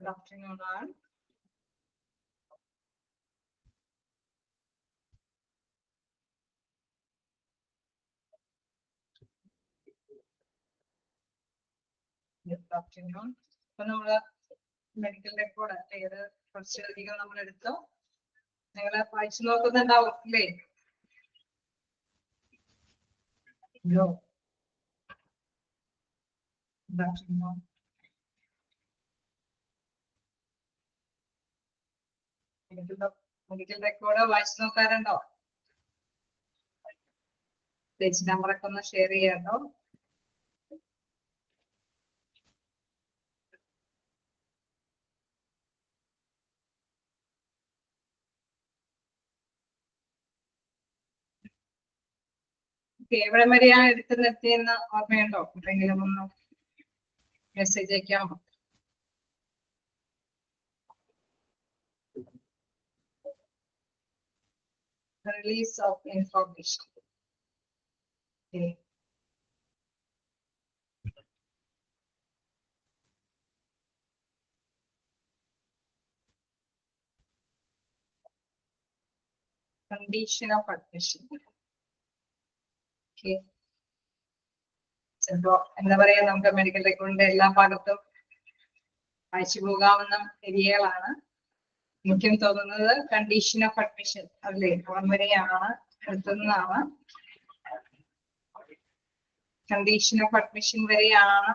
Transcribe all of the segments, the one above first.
Good afternoon, all. Good afternoon. So, we medical record first എടുത്തോ നിങ്ങൾ വായിച്ചു നോക്കുന്നുണ്ടാവും അല്ലേ? മെഡിക്കൽ റെക്കോർഡ് വായിച്ചു നോക്കാറുണ്ടോ? പേജ് നമ്പറൊക്കെ ഒന്ന് ഷെയർ ചെയ്യാട്ടോ. എവിടെ വരെയാണ് എടുത്ത് നിർത്തിയെന്ന് ഓർമ്മയുണ്ടോ? എന്തെങ്കിലും ഒന്ന് message അയക്കാമോ? Release of information. Okay. Condition of admission. Okay. ചിലപ്പോ എന്താ പറയാ, നമുക്ക് മെഡിക്കൽ റെക്കോർഡിന്റെ എല്ലാ ഭാഗത്തും അയച്ചു പോകാവുന്ന ഏരിയകളാണ്. എനിക്കും തോന്നുന്നത് കണ്ടീഷൻ ഓഫ് അഡ്മിഷൻ അല്ലേ, അവിടെ വരെയാണ് എടുത്തുന്നതാണ്. കണ്ടീഷൻ ഓഫ് അഡ്മിഷൻ വരെയാണ്.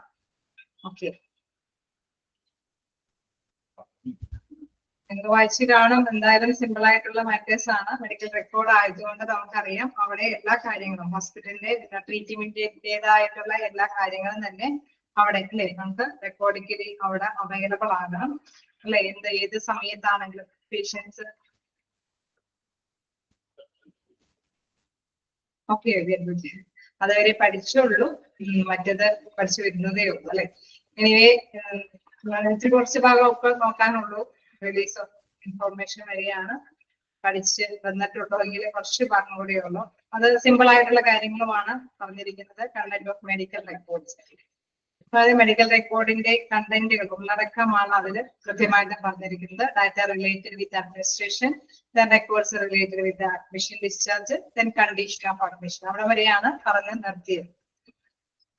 ഓക്കെ, നിങ്ങൾ വായിച്ചു കാണും. എന്തായാലും സിമ്പിൾ ആയിട്ടുള്ള മാറ്റേഴ്സ് ആണ്. മെഡിക്കൽ റെക്കോർഡ് ആയതുകൊണ്ട് നമുക്കറിയാം അവിടെ എല്ലാ കാര്യങ്ങളും ഹോസ്പിറ്റലിന്റെ ട്രീറ്റ്മെന്റിന്റേതായിട്ടുള്ള എല്ലാ കാര്യങ്ങളും തന്നെ അവിടെ അല്ലേ നമുക്ക് റെക്കോർഡിക്കലി അവിടെ അവൈലബിൾ ആകണം അല്ലെ. ഏത് സമയത്താണെങ്കിലും പേഷ്യൻസ് ഓക്കെ അതുവരെ പഠിച്ചുള്ളൂ, മറ്റേത് പഠിച്ചു വരുന്നതേ ഉള്ളൂ അല്ലെ. എനിവേ കുറച്ച് ഭാഗമൊക്കെ നോക്കാനുള്ളൂ. റിലീസ് ഓഫ് ഇൻഫോർമേഷൻ വരെയാണ് പഠിച്ച് വന്നിട്ടുള്ളൂ. എങ്കിൽ കുറച്ച് ഭാഗം കൂടെ ഉള്ളൂ. അത് സിമ്പിൾ ആയിട്ടുള്ള കാര്യങ്ങളുമാണ് പറഞ്ഞിരിക്കുന്നത്. കണ്ടന്റ് ഓഫ് മെഡിക്കൽ റെക്കോർഡ്സ്, അതായത് മെഡിക്കൽ റെക്കോർഡിന്റെ കണ്ടന്റുകൾ ഉള്ളടക്കമാണ് അതിൽ കൃത്യമായിട്ട് പറഞ്ഞിരിക്കുന്നത്. Data related with administration, then records related with admission discharge, then condition of admission. അവിടെ വരെയാണ് പറഞ്ഞ് നിർത്തിയത്.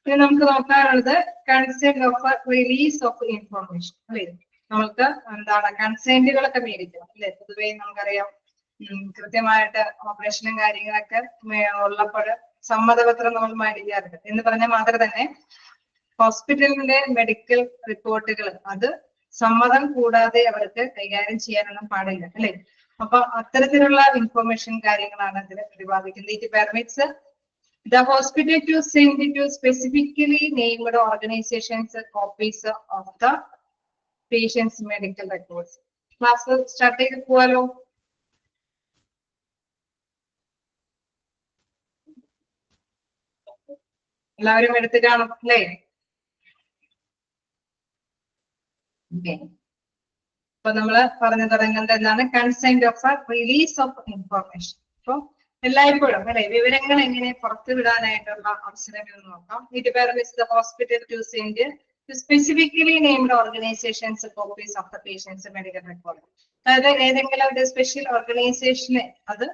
ഇനി നമുക്ക് നോക്കാനുള്ളത് consent of release of information അല്ലേ. നമുക്ക് എന്താണ് കൺസെന്റുകളൊക്കെ മേടിക്കണം അല്ലെ. പൊതുവേ നമുക്കറിയാം കൃത്യമായിട്ട് ഓപ്പറേഷനും കാര്യങ്ങളൊക്കെ ഉള്ളപ്പോൾ സമ്മതപത്രം നമ്മൾ മേടിക്കാറുണ്ട്. എന്ന് പറഞ്ഞാൽ മാത്രം തന്നെ ഹോസ്പിറ്റലിന്റെ മെഡിക്കൽ റിപ്പോർട്ടുകൾ അത് സമ്മതം കൂടാതെ അവർക്ക് കൈകാര്യം ചെയ്യാനൊന്നും പാടില്ല അല്ലെ. അപ്പൊ അത്തരത്തിലുള്ള ഇൻഫോർമേഷൻ കാര്യങ്ങളാണ് ഇതിൽ പ്രതിപാദിക്കുന്നത്. It permits the hospital to send to specifically named organizations copies of the patient's medical records. Class start ചെയ്ത് പോവാലോ. എല്ലാവരും എടുത്ത് കാണും അല്ലേ. അപ്പൊ നമ്മള് പറഞ്ഞു തുടങ്ങുന്നത് എന്താണ്? Consent of release of information. അപ്പൊ എല്ലായ്പ്പോഴും അല്ലെ വിവരങ്ങൾ എങ്ങനെ പുറത്തു വിടാനായിട്ടുള്ള അവസരങ്ങൾ നോക്കാം. It permits the hospital to send to specifically named organizations copies of the patients medical record. അതായത് ഏതെങ്കിലും ഒരു സ്പെഷ്യൽ ഓർഗനൈസേഷന്, അത്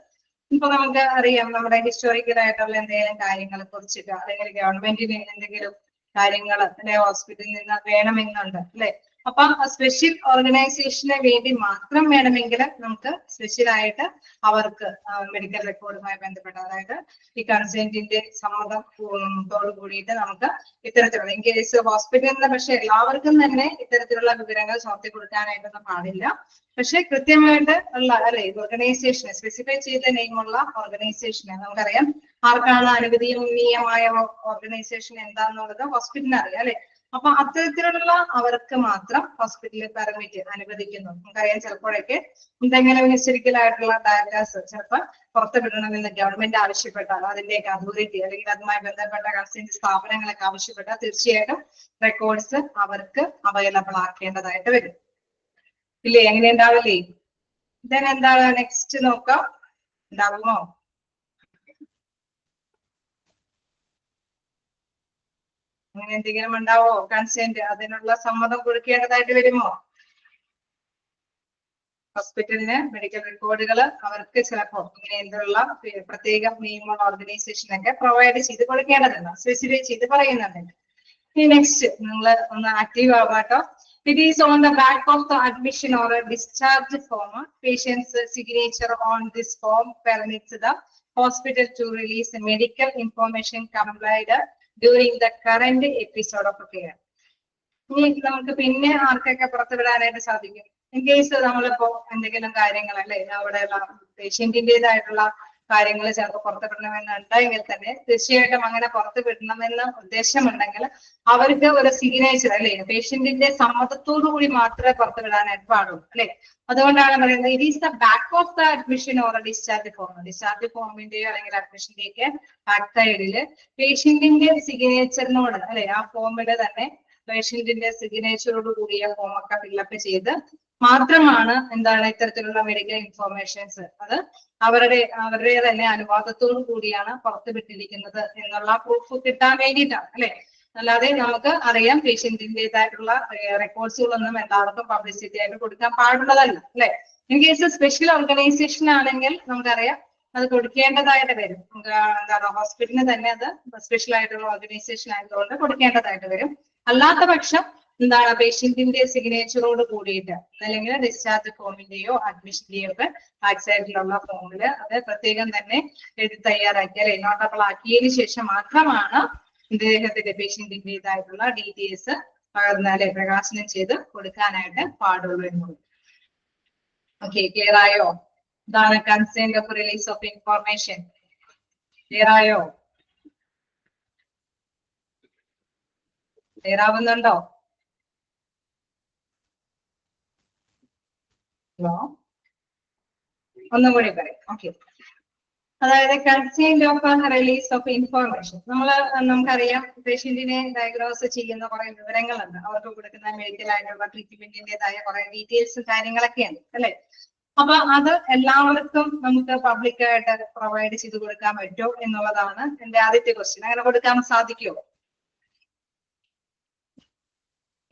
ഇപ്പൊ നമുക്ക് അറിയാം നമ്മുടെ ഹിസ്റ്റോറിക്കൽ ആയിട്ടുള്ള എന്തെങ്കിലും കാര്യങ്ങളെ കുറിച്ചിട്ട് അല്ലെങ്കിൽ ഗവൺമെന്റിന് എന്തെങ്കിലും കാര്യങ്ങൾ അല്ലെ ഹോസ്പിറ്റലിൽ നിന്ന് വേണമെന്നുണ്ട് അല്ലെ. അപ്പൊ സ്പെഷ്യൽ ഓർഗനൈസേഷന് വേണ്ടി മാത്രം വേണമെങ്കിൽ നമുക്ക് സ്പെഷ്യലായിട്ട് അവർക്ക് മെഡിക്കൽ റെക്കോർഡുമായി ബന്ധപ്പെട്ട, അതായത് ഈ കൺസെന്റിന്റെ സമ്മതത്തോടു കൂടിയിട്ട് നമുക്ക് ഇത്തരത്തിലുള്ള ഇൻ കേസ് ഹോസ്പിറ്റലിന് പക്ഷെ എല്ലാവർക്കും തന്നെ ഇത്തരത്തിലുള്ള വിവരങ്ങൾ ചോർത്തി കൊടുക്കാനായിട്ടൊന്നും പാടില്ല. പക്ഷെ കൃത്യമായിട്ട് ഉള്ള അല്ലെ ഓർഗനൈസേഷന് സ്പെസിഫൈ ചെയ്ത നെയിമുള്ള ഓർഗനൈസേഷന് നമുക്കറിയാം ആർക്കാണ് അനുവദനീയമായ ഓർഗനൈസേഷൻ എന്താന്നുള്ളത് ഹോസ്പിറ്റലിന് അറിയാം അല്ലെ. അപ്പൊ അത്തരത്തിലുള്ള അവർക്ക് മാത്രം ഹോസ്പിറ്റലിൽ പെർമിറ്റ് അനുവദിക്കുന്നു. നമുക്കറിയാം ചിലപ്പോഴൊക്കെ എന്തെങ്കിലും ഹിസ്റ്ററിക്കൽ ആയിട്ടുള്ള ഡാറ്റാസ് ചിലപ്പോൾ പുറത്തു വിടണമെന്ന് ഗവൺമെന്റ് ആവശ്യപ്പെട്ടാൽ, അതിന്റെയൊക്കെ അതോറിറ്റി അല്ലെങ്കിൽ അതുമായി ബന്ധപ്പെട്ട കൺസേൺ സ്ഥാപനങ്ങളൊക്കെ ആവശ്യപ്പെട്ടാൽ തീർച്ചയായിട്ടും റെക്കോർഡ്സ് അവർക്ക് അവൈലബിൾ ആക്കേണ്ടതായിട്ട് വരും ഇല്ലേ. എങ്ങനെ ഉണ്ടാവില്ലേ? ദെൻ എന്താണ് നെക്സ്റ്റ് നോക്കാം. ഉണ്ടാവുമോ? അങ്ങനെ എന്തെങ്കിലും ഉണ്ടാവോ? കൺസെന്റ് അതിനുള്ള സമ്മതം കൊടുക്കേണ്ടതായിട്ട് വരുമോ? ഹോസ്പിറ്റലിന് മെഡിക്കൽ റെക്കോർഡുകൾ അവർക്ക് ചിലപ്പോൾ ഇങ്ങനെ എന്നുള്ള പ്രത്യേക നിയമ ഓർഗനൈസേഷനൊക്കെ പ്രൊവൈഡ് ചെയ്ത് കൊടുക്കേണ്ടതുണ്ട്, സ്പെസിഫൈ ചെയ്ത് പറയുന്നുണ്ട്. നെക്സ്റ്റ് നിങ്ങൾ ഒന്ന് active ആവാട്ടോ. It is on the back of the admission or a discharge form. Patient's signature on this form permits the hospital to release medical information complied during the current episode of care. ഇനി നമുക്ക് പിന്നെ ആർക്കൊക്കെ പുറത്തുവിടാനായിട്ട് സാധിക്കും? In case നമ്മളിപ്പോ എന്തെങ്കിലും കാര്യങ്ങൾ അല്ലെ അവിടെയുള്ള പേഷ്യന്റിന്റേതായിട്ടുള്ള കാര്യങ്ങൾ ചിലപ്പോൾ പുറത്തുവിടണമെന്നുണ്ടെങ്കിൽ തന്നെ തീർച്ചയായിട്ടും അങ്ങനെ പുറത്തുവിടണമെന്ന് ഉദ്ദേശമുണ്ടെങ്കിൽ അവർക്ക് ഒരു സിഗ്നേച്ചർ അല്ലെ പേഷ്യന്റിന്റെ സമ്മതത്തോടു കൂടി മാത്രമേ പുറത്തുവിടാനായിട്ട് പാടുള്ളൂ അല്ലെ. അതുകൊണ്ടാണ് പറയുന്നത് it is the back of the admission or discharge form. Discharge ഫോമിന്റെയോ അല്ലെങ്കിൽ അഡ്മിഷന്റെയൊക്കെ ബാക്ക് സൈഡില് പേഷ്യന്റിന്റെ സിഗ്നേച്ചറിനോട് അല്ലെ ആ ഫോമില് തന്നെ പേഷ്യന്റിന്റെ സിഗ്നേച്ചറോട് കൂടിയ ഫോമൊക്കെ ഫില്ലപ്പ് ചെയ്ത് മാത്രമാണ് എന്താണ് ഇത്തരത്തിലുള്ള മെഡിക്കൽ ഇൻഫോർമേഷൻസ് അത് അവരുടെ തന്നെ അനുവാദത്തോടു കൂടിയാണ് പുറത്തുവിട്ടിരിക്കുന്നത് എന്നുള്ള പ്രൂഫ് കിട്ടാൻ വേണ്ടിയിട്ടാണ് അല്ലെ. അല്ലാതെ നമുക്ക് അറിയാം പേഷ്യന്റിന്റേതായിട്ടുള്ള റെക്കോർഡ്സുകളൊന്നും എല്ലാവർക്കും പബ്ലിസിറ്റി ആയിട്ട് കൊടുക്കാൻ പാടുള്ളതല്ല അല്ലെ. ഇൻ കേസ് സ്പെഷ്യൽ ഓർഗനൈസേഷൻ ആണെങ്കിൽ നമുക്കറിയാം അത് കൊടുക്കേണ്ടതായിട്ട് വരും. എന്താണ് ഹോസ്പിറ്റലിന് തന്നെ അത് സ്പെഷ്യൽ ആയിട്ടുള്ള ഓർഗനൈസേഷൻ ആയതുകൊണ്ട് കൊടുക്കേണ്ടതായിട്ട് വരും. അല്ലാത്ത പക്ഷം എന്താണ് പേഷ്യന്റിന്റെ സിഗ്നേച്ചറോട് കൂടിയിട്ട് അല്ലെങ്കിൽ ഡിസ്ചാർജ് ഫോമിന്റെയോ അഡ്മിഷന്റെയോ ഒക്കെ ബാക്ക് സൈഡിലുള്ള ഫോമില് അത് പ്രത്യേകം തന്നെ എഴുതി തയ്യാറാക്കി അല്ലെ നോട്ടബിൾ ആക്കിയതിനു ശേഷം മാത്രമാണ് ഇദ്ദേഹത്തിന്റെ പേഷ്യന്റിന്റേതായിട്ടുള്ള ഡീറ്റെയിൽസ് പകർന്നാലെ പ്രകാശനം ചെയ്ത് കൊടുക്കാനായിട്ട് പാടുള്ളൂ എന്നുള്ളത്. ഓക്കെ, ക്ലിയർ ആയോ? ഇതാണ് consent of release of information. Clear ആയോ? ക്ലിയർ ആവുന്നുണ്ടോ? ഹലോ, ഒന്നും കൂടി പറയാം. ഓക്കെ, അതായത് consent of release of information. നമുക്കറിയാം പേഷ്യന്റിനെ ഡയഗ്നോസ് ചെയ്യുന്ന കുറെ വിവരങ്ങളുണ്ട്, അവർക്ക് കൊടുക്കുന്ന മെഡിക്കൽ ആയിട്ടുള്ള ട്രീറ്റ്മെന്റിന്റേതായ കുറെ ഡീറ്റെയിൽസും കാര്യങ്ങളൊക്കെയാണ് അല്ലെ. അപ്പൊ അത് എല്ലാവർക്കും നമുക്ക് പബ്ലിക്കായിട്ട് പ്രൊവൈഡ് ചെയ്ത് കൊടുക്കാൻ പറ്റുമോ എന്നുള്ളതാണ് എന്റെ ആദ്യത്തെ ക്വസ്റ്റ്യൻ. അങ്ങനെ കൊടുക്കാൻ സാധിക്കുമോ?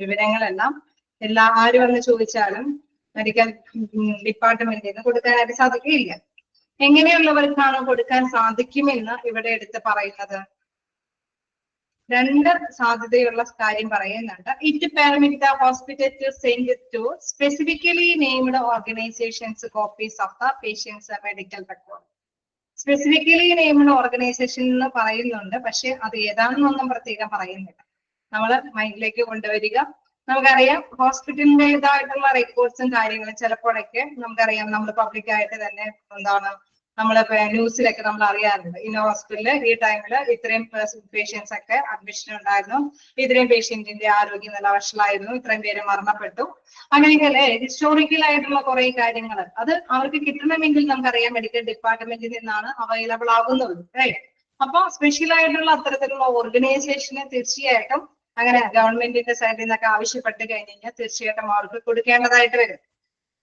വിവരങ്ങളെല്ലാം ആര് വന്ന് ചോദിച്ചാലും മെഡിക്കൽ ഡിപ്പാർട്ട്മെന്റിൽ നിന്ന് കൊടുക്കാനായിട്ട് സാധിക്കുകയില്ല. എങ്ങനെയുള്ളവർക്കാണ് കൊടുക്കാൻ സാധിക്കുമെന്ന് ഇവിടെ എടുത്ത് പറയുന്നത്? രണ്ട് സാധ്യതയുള്ള കാര്യം പറയുന്നുണ്ട്. It permit the hospital to send to specifically named organizations copies of the patients medical record. Specifically named organization എന്ന് പറയുന്നുണ്ട്, പക്ഷെ അത് ഏതാണെന്നൊന്നും പ്രത്യേകം പറയുന്നില്ല. നമ്മൾ മൈൻഡിലേക്ക് കൊണ്ടുവരിക. നമുക്കറിയാം ഹോസ്പിറ്റലിൻ്റെതായിട്ടുള്ള റെക്കോർഡ്സും കാര്യങ്ങളും ചിലപ്പോഴൊക്കെ നമുക്കറിയാം നമ്മൾ പബ്ലിക്കായിട്ട് തന്നെ എന്താണ് നമ്മള് ന്യൂസിലൊക്കെ നമ്മൾ അറിയാറുണ്ട്. ഇന്ന ഹോസ്പിറ്റലില് ഈ ടൈമില് ഇത്രയും പേഷ്യൻസ് ഒക്കെ അഡ്മിഷൻ ഉണ്ടായിരുന്നു, ഇത്രയും പേഷ്യന്റിന്റെ ആരോഗ്യനില വഷളായിരുന്നു, ഇത്രയും പേര് മരണപ്പെട്ടു, അങ്ങനെയൊക്കെ ഹിസ്റ്റോറിക്കൽ ആയിട്ടുള്ള കുറെ കാര്യങ്ങൾ അത് അവർക്ക് കിട്ടണമെങ്കിൽ നമുക്കറിയാം മെഡിക്കൽ ഡിപ്പാർട്ട്മെന്റിൽ നിന്നാണ് അവൈലബിൾ ആകുന്നത്. അപ്പൊ സ്പെഷ്യൽ ആയിട്ടുള്ള അത്തരത്തിലുള്ള ഓർഗനൈസേഷന് തീർച്ചയായിട്ടും അങ്ങനെ ഗവൺമെന്റിന്റെ സൈഡിൽ നിന്നൊക്കെ ആവശ്യപ്പെട്ട് കഴിഞ്ഞാൽ തീർച്ചയായിട്ടും അവർക്ക് കൊടുക്കേണ്ടതായിട്ട് വരും.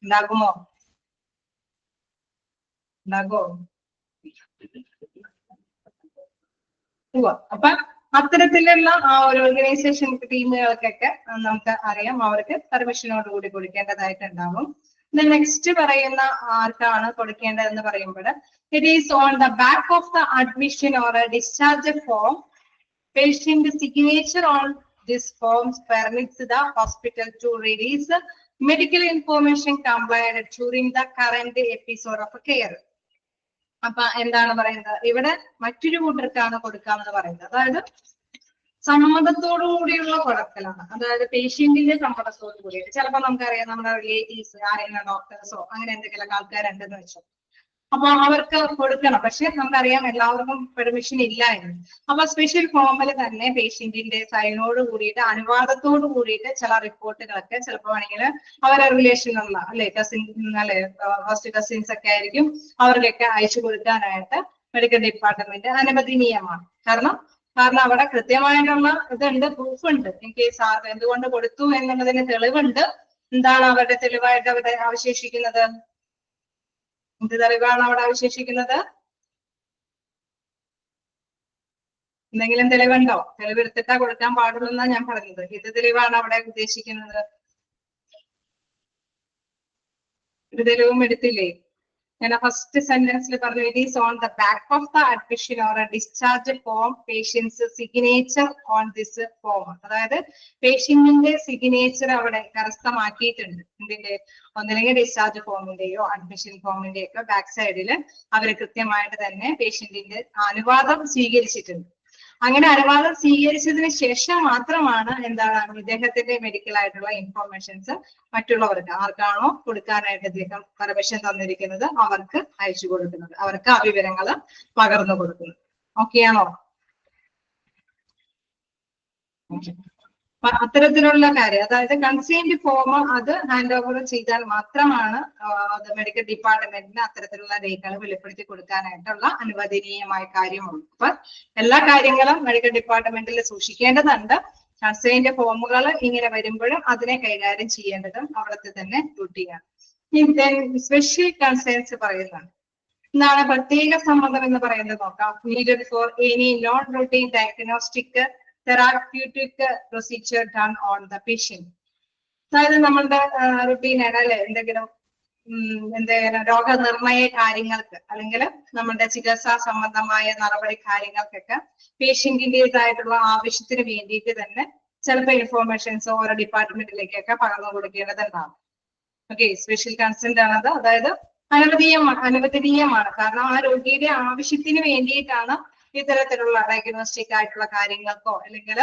ഉണ്ടാകുമോ? ഉണ്ടാകോ? അപ്പൊ അത്തരത്തിലുള്ള ആ ഒരു ഓർഗനൈസേഷൻ ടീമുകൾക്കൊക്കെ നമുക്ക് അറിയാം അവർക്ക് പെർമിഷനോട് കൂടി കൊടുക്കേണ്ടതായിട്ടുണ്ടാവും. നെക്സ്റ്റ് പറയുന്ന ആർക്കാണ് കൊടുക്കേണ്ടതെന്ന് പറയുമ്പോൾ it is on the back of the admission or discharge form. Patient signature on this form permits the hospital to release medical information complied during the current episode of care. അപ്പൊ എന്താണ് പറയുന്നത് ഇവിടെ? മറ്റൊരു കൂട്ടർക്കാണ് കൊടുക്കാമെന്ന് പറയുന്നത്. അതായത് സമ്മതത്തോടു കൂടിയുള്ള കൊടുക്കലാണ്. അതായത് പേഷ്യന്റിന്റെ സമ്മതത്തോടു കൂടിയിട്ട്. ചിലപ്പോൾ നമുക്കറിയാം നമ്മുടെ റിലേറ്റീവ്സ് ആരെങ്കിലും ഡോക്ടേഴ്സോ അങ്ങനെ എന്തെങ്കിലും ആൾക്കാരുണ്ടെന്ന് വെച്ചോ, അപ്പൊ അവർക്ക് കൊടുക്കണം. പക്ഷെ നമുക്കറിയാം എല്ലാവർക്കും പെർമിഷൻ ഇല്ലായിരുന്നു. അപ്പൊ സ്പെഷ്യൽ ഫോമിൽ തന്നെ പേഷ്യന്റിന്റെ സൈനോട് കൂടിയിട്ട് അനുവാദത്തോട് കൂടിയിട്ട് ചില റിപ്പോർട്ടുകളൊക്കെ ചിലപ്പോൾ ആണെങ്കിൽ അവരുടെ റിലേഷനുള്ള അല്ലെ കസിൻ അല്ലെ ഫസ്റ്റ് കസിൻസ് ഒക്കെ ആയിരിക്കും അവർക്കൊക്കെ അയച്ചു കൊടുക്കാനായിട്ട് മെഡിക്കൽ ഡിപ്പാർട്ട്മെന്റ് അനുവദനീയമാണ്. കാരണം അവിടെ കൃത്യമായിട്ടുള്ള ഇതുണ്ട്, പ്രൂഫ് ഉണ്ട്. ഇൻ കേസ് എന്തുകൊണ്ട് കൊടുത്തു എന്നുള്ളതിന് തെളിവുണ്ട്. എന്താണ് അവരുടെ തെളിവായിട്ട് അവിടെ അവശേഷിക്കുന്നത്? എന്ത് തെളിവാണ് അവിടെ അവശേഷിക്കുന്നത്? എന്തെങ്കിലും തെളിവുണ്ടോ? തെളിവെടുത്തിട്ടാ കൊടുക്കാൻ പാടുള്ളൂ എന്നാണ് ഞാൻ പറഞ്ഞത്. ഇത് തെളിവാണ് അവിടെ ഉദ്ദേശിക്കുന്നത്. ഒരു തെളിവും എടുത്തില്ലേ? ഞാൻ ഫസ്റ്റ് സെന്റൻസിൽ പറഞ്ഞു, it is on the back of the admission or a discharge form patients signature on this form. അതായത് പേഷ്യന്റിന്റെ സിഗ്നേച്ചർ അവിടെ കരസ്ഥമാക്കിയിട്ടുണ്ട്. ഇതിന്റെ ഒന്നില്ലെങ്കിൽ ഡിസ്ചാർജ് ഫോമിന്റെയോ അഡ്മിഷൻ ഫോമിന്റെയോ ഒക്കെ ബാക്ക് സൈഡിൽ അവർ കൃത്യമായിട്ട് തന്നെ പേഷ്യന്റിന്റെ അനുവാദം സ്വീകരിച്ചിട്ടുണ്ട്. അങ്ങനെ അനുവാദം സ്വീകരിച്ചതിന് ശേഷം മാത്രമാണ് എന്താണ് ഇദ്ദേഹത്തിന്റെ മെഡിക്കൽ ആയിട്ടുള്ള ഇൻഫോർമേഷൻസ് മറ്റുള്ളവർക്ക്, ആർക്കാണോ കൊടുക്കാനായിട്ട് ഇദ്ദേഹം പെർമിഷൻ തന്നിരിക്കുന്നത് അവർക്ക് അയച്ചു കൊടുക്കുന്നത്, അവർക്ക് ആ വിവരങ്ങൾ പകർന്നു കൊടുക്കുന്നത്. ഓക്കെ ആണോ? അത്തരത്തിലുള്ള കാര്യം, അതായത് കൺസെന്റ് ഫോം അത് ഹാൻഡ് ഓവർ ചെയ്താൽ മാത്രമാണ് മെഡിക്കൽ ഡിപ്പാർട്ട്മെന്റിന് അത്തരത്തിലുള്ള രേഖകൾ വെളിപ്പെടുത്തി കൊടുക്കാനായിട്ടുള്ള അനുവദനീയമായ കാര്യമുള്ളൂ. അപ്പൊ എല്ലാ കാര്യങ്ങളും മെഡിക്കൽ ഡിപ്പാർട്ട്മെന്റിൽ സൂക്ഷിക്കേണ്ടതുണ്ട്. കൺസെന്റ് ഫോമുകൾ ഇങ്ങനെ വരുമ്പോഴും അതിനെ കൈകാര്യം ചെയ്യേണ്ടതും അവിടുത്തെ തന്നെ ഡ്യൂട്ടിയാണ്. സ്പെഷ്യൽ കൺസേൺസ് പറയുന്നുണ്ട്. എന്താണ് പ്രത്യേക സമ്മതം എന്ന് പറയുന്നത് നോക്കാം. Needed for any non routine diagnostic therapeutic procedure done on the patient. അതായത് നമ്മളുടെ റുട്ടീനായിട്ട് അല്ലെ എന്തെങ്കിലും രോഗനിർണയ കാര്യങ്ങൾക്ക് അല്ലെങ്കിൽ നമ്മുടെ ചികിത്സാ സംബന്ധമായ നടപടി കാര്യങ്ങൾക്കൊക്കെ പേഷ്യന്റിൻ്റെതായിട്ടുള്ള ആവശ്യത്തിന് വേണ്ടിയിട്ട് തന്നെ ചിലപ്പോൾ ഇൻഫോർമേഷൻസ് ഓരോ ഡിപ്പാർട്ട്മെന്റിലേക്കൊക്കെ പകർന്നു കൊടുക്കേണ്ടതുണ്ടാകും. ഓക്കെ, സ്പെഷ്യൽ കൺസെന്റ് ആണത്. അതായത് അനുവദനീയമാണ്. കാരണം ആ രോഗിയുടെ ആവശ്യത്തിന് വേണ്ടിയിട്ടാണ് ഇത്തരത്തിലുള്ള ഡയഗ്നോസ്റ്റിക് ആയിട്ടുള്ള കാര്യങ്ങൾക്കോ അല്ലെങ്കിൽ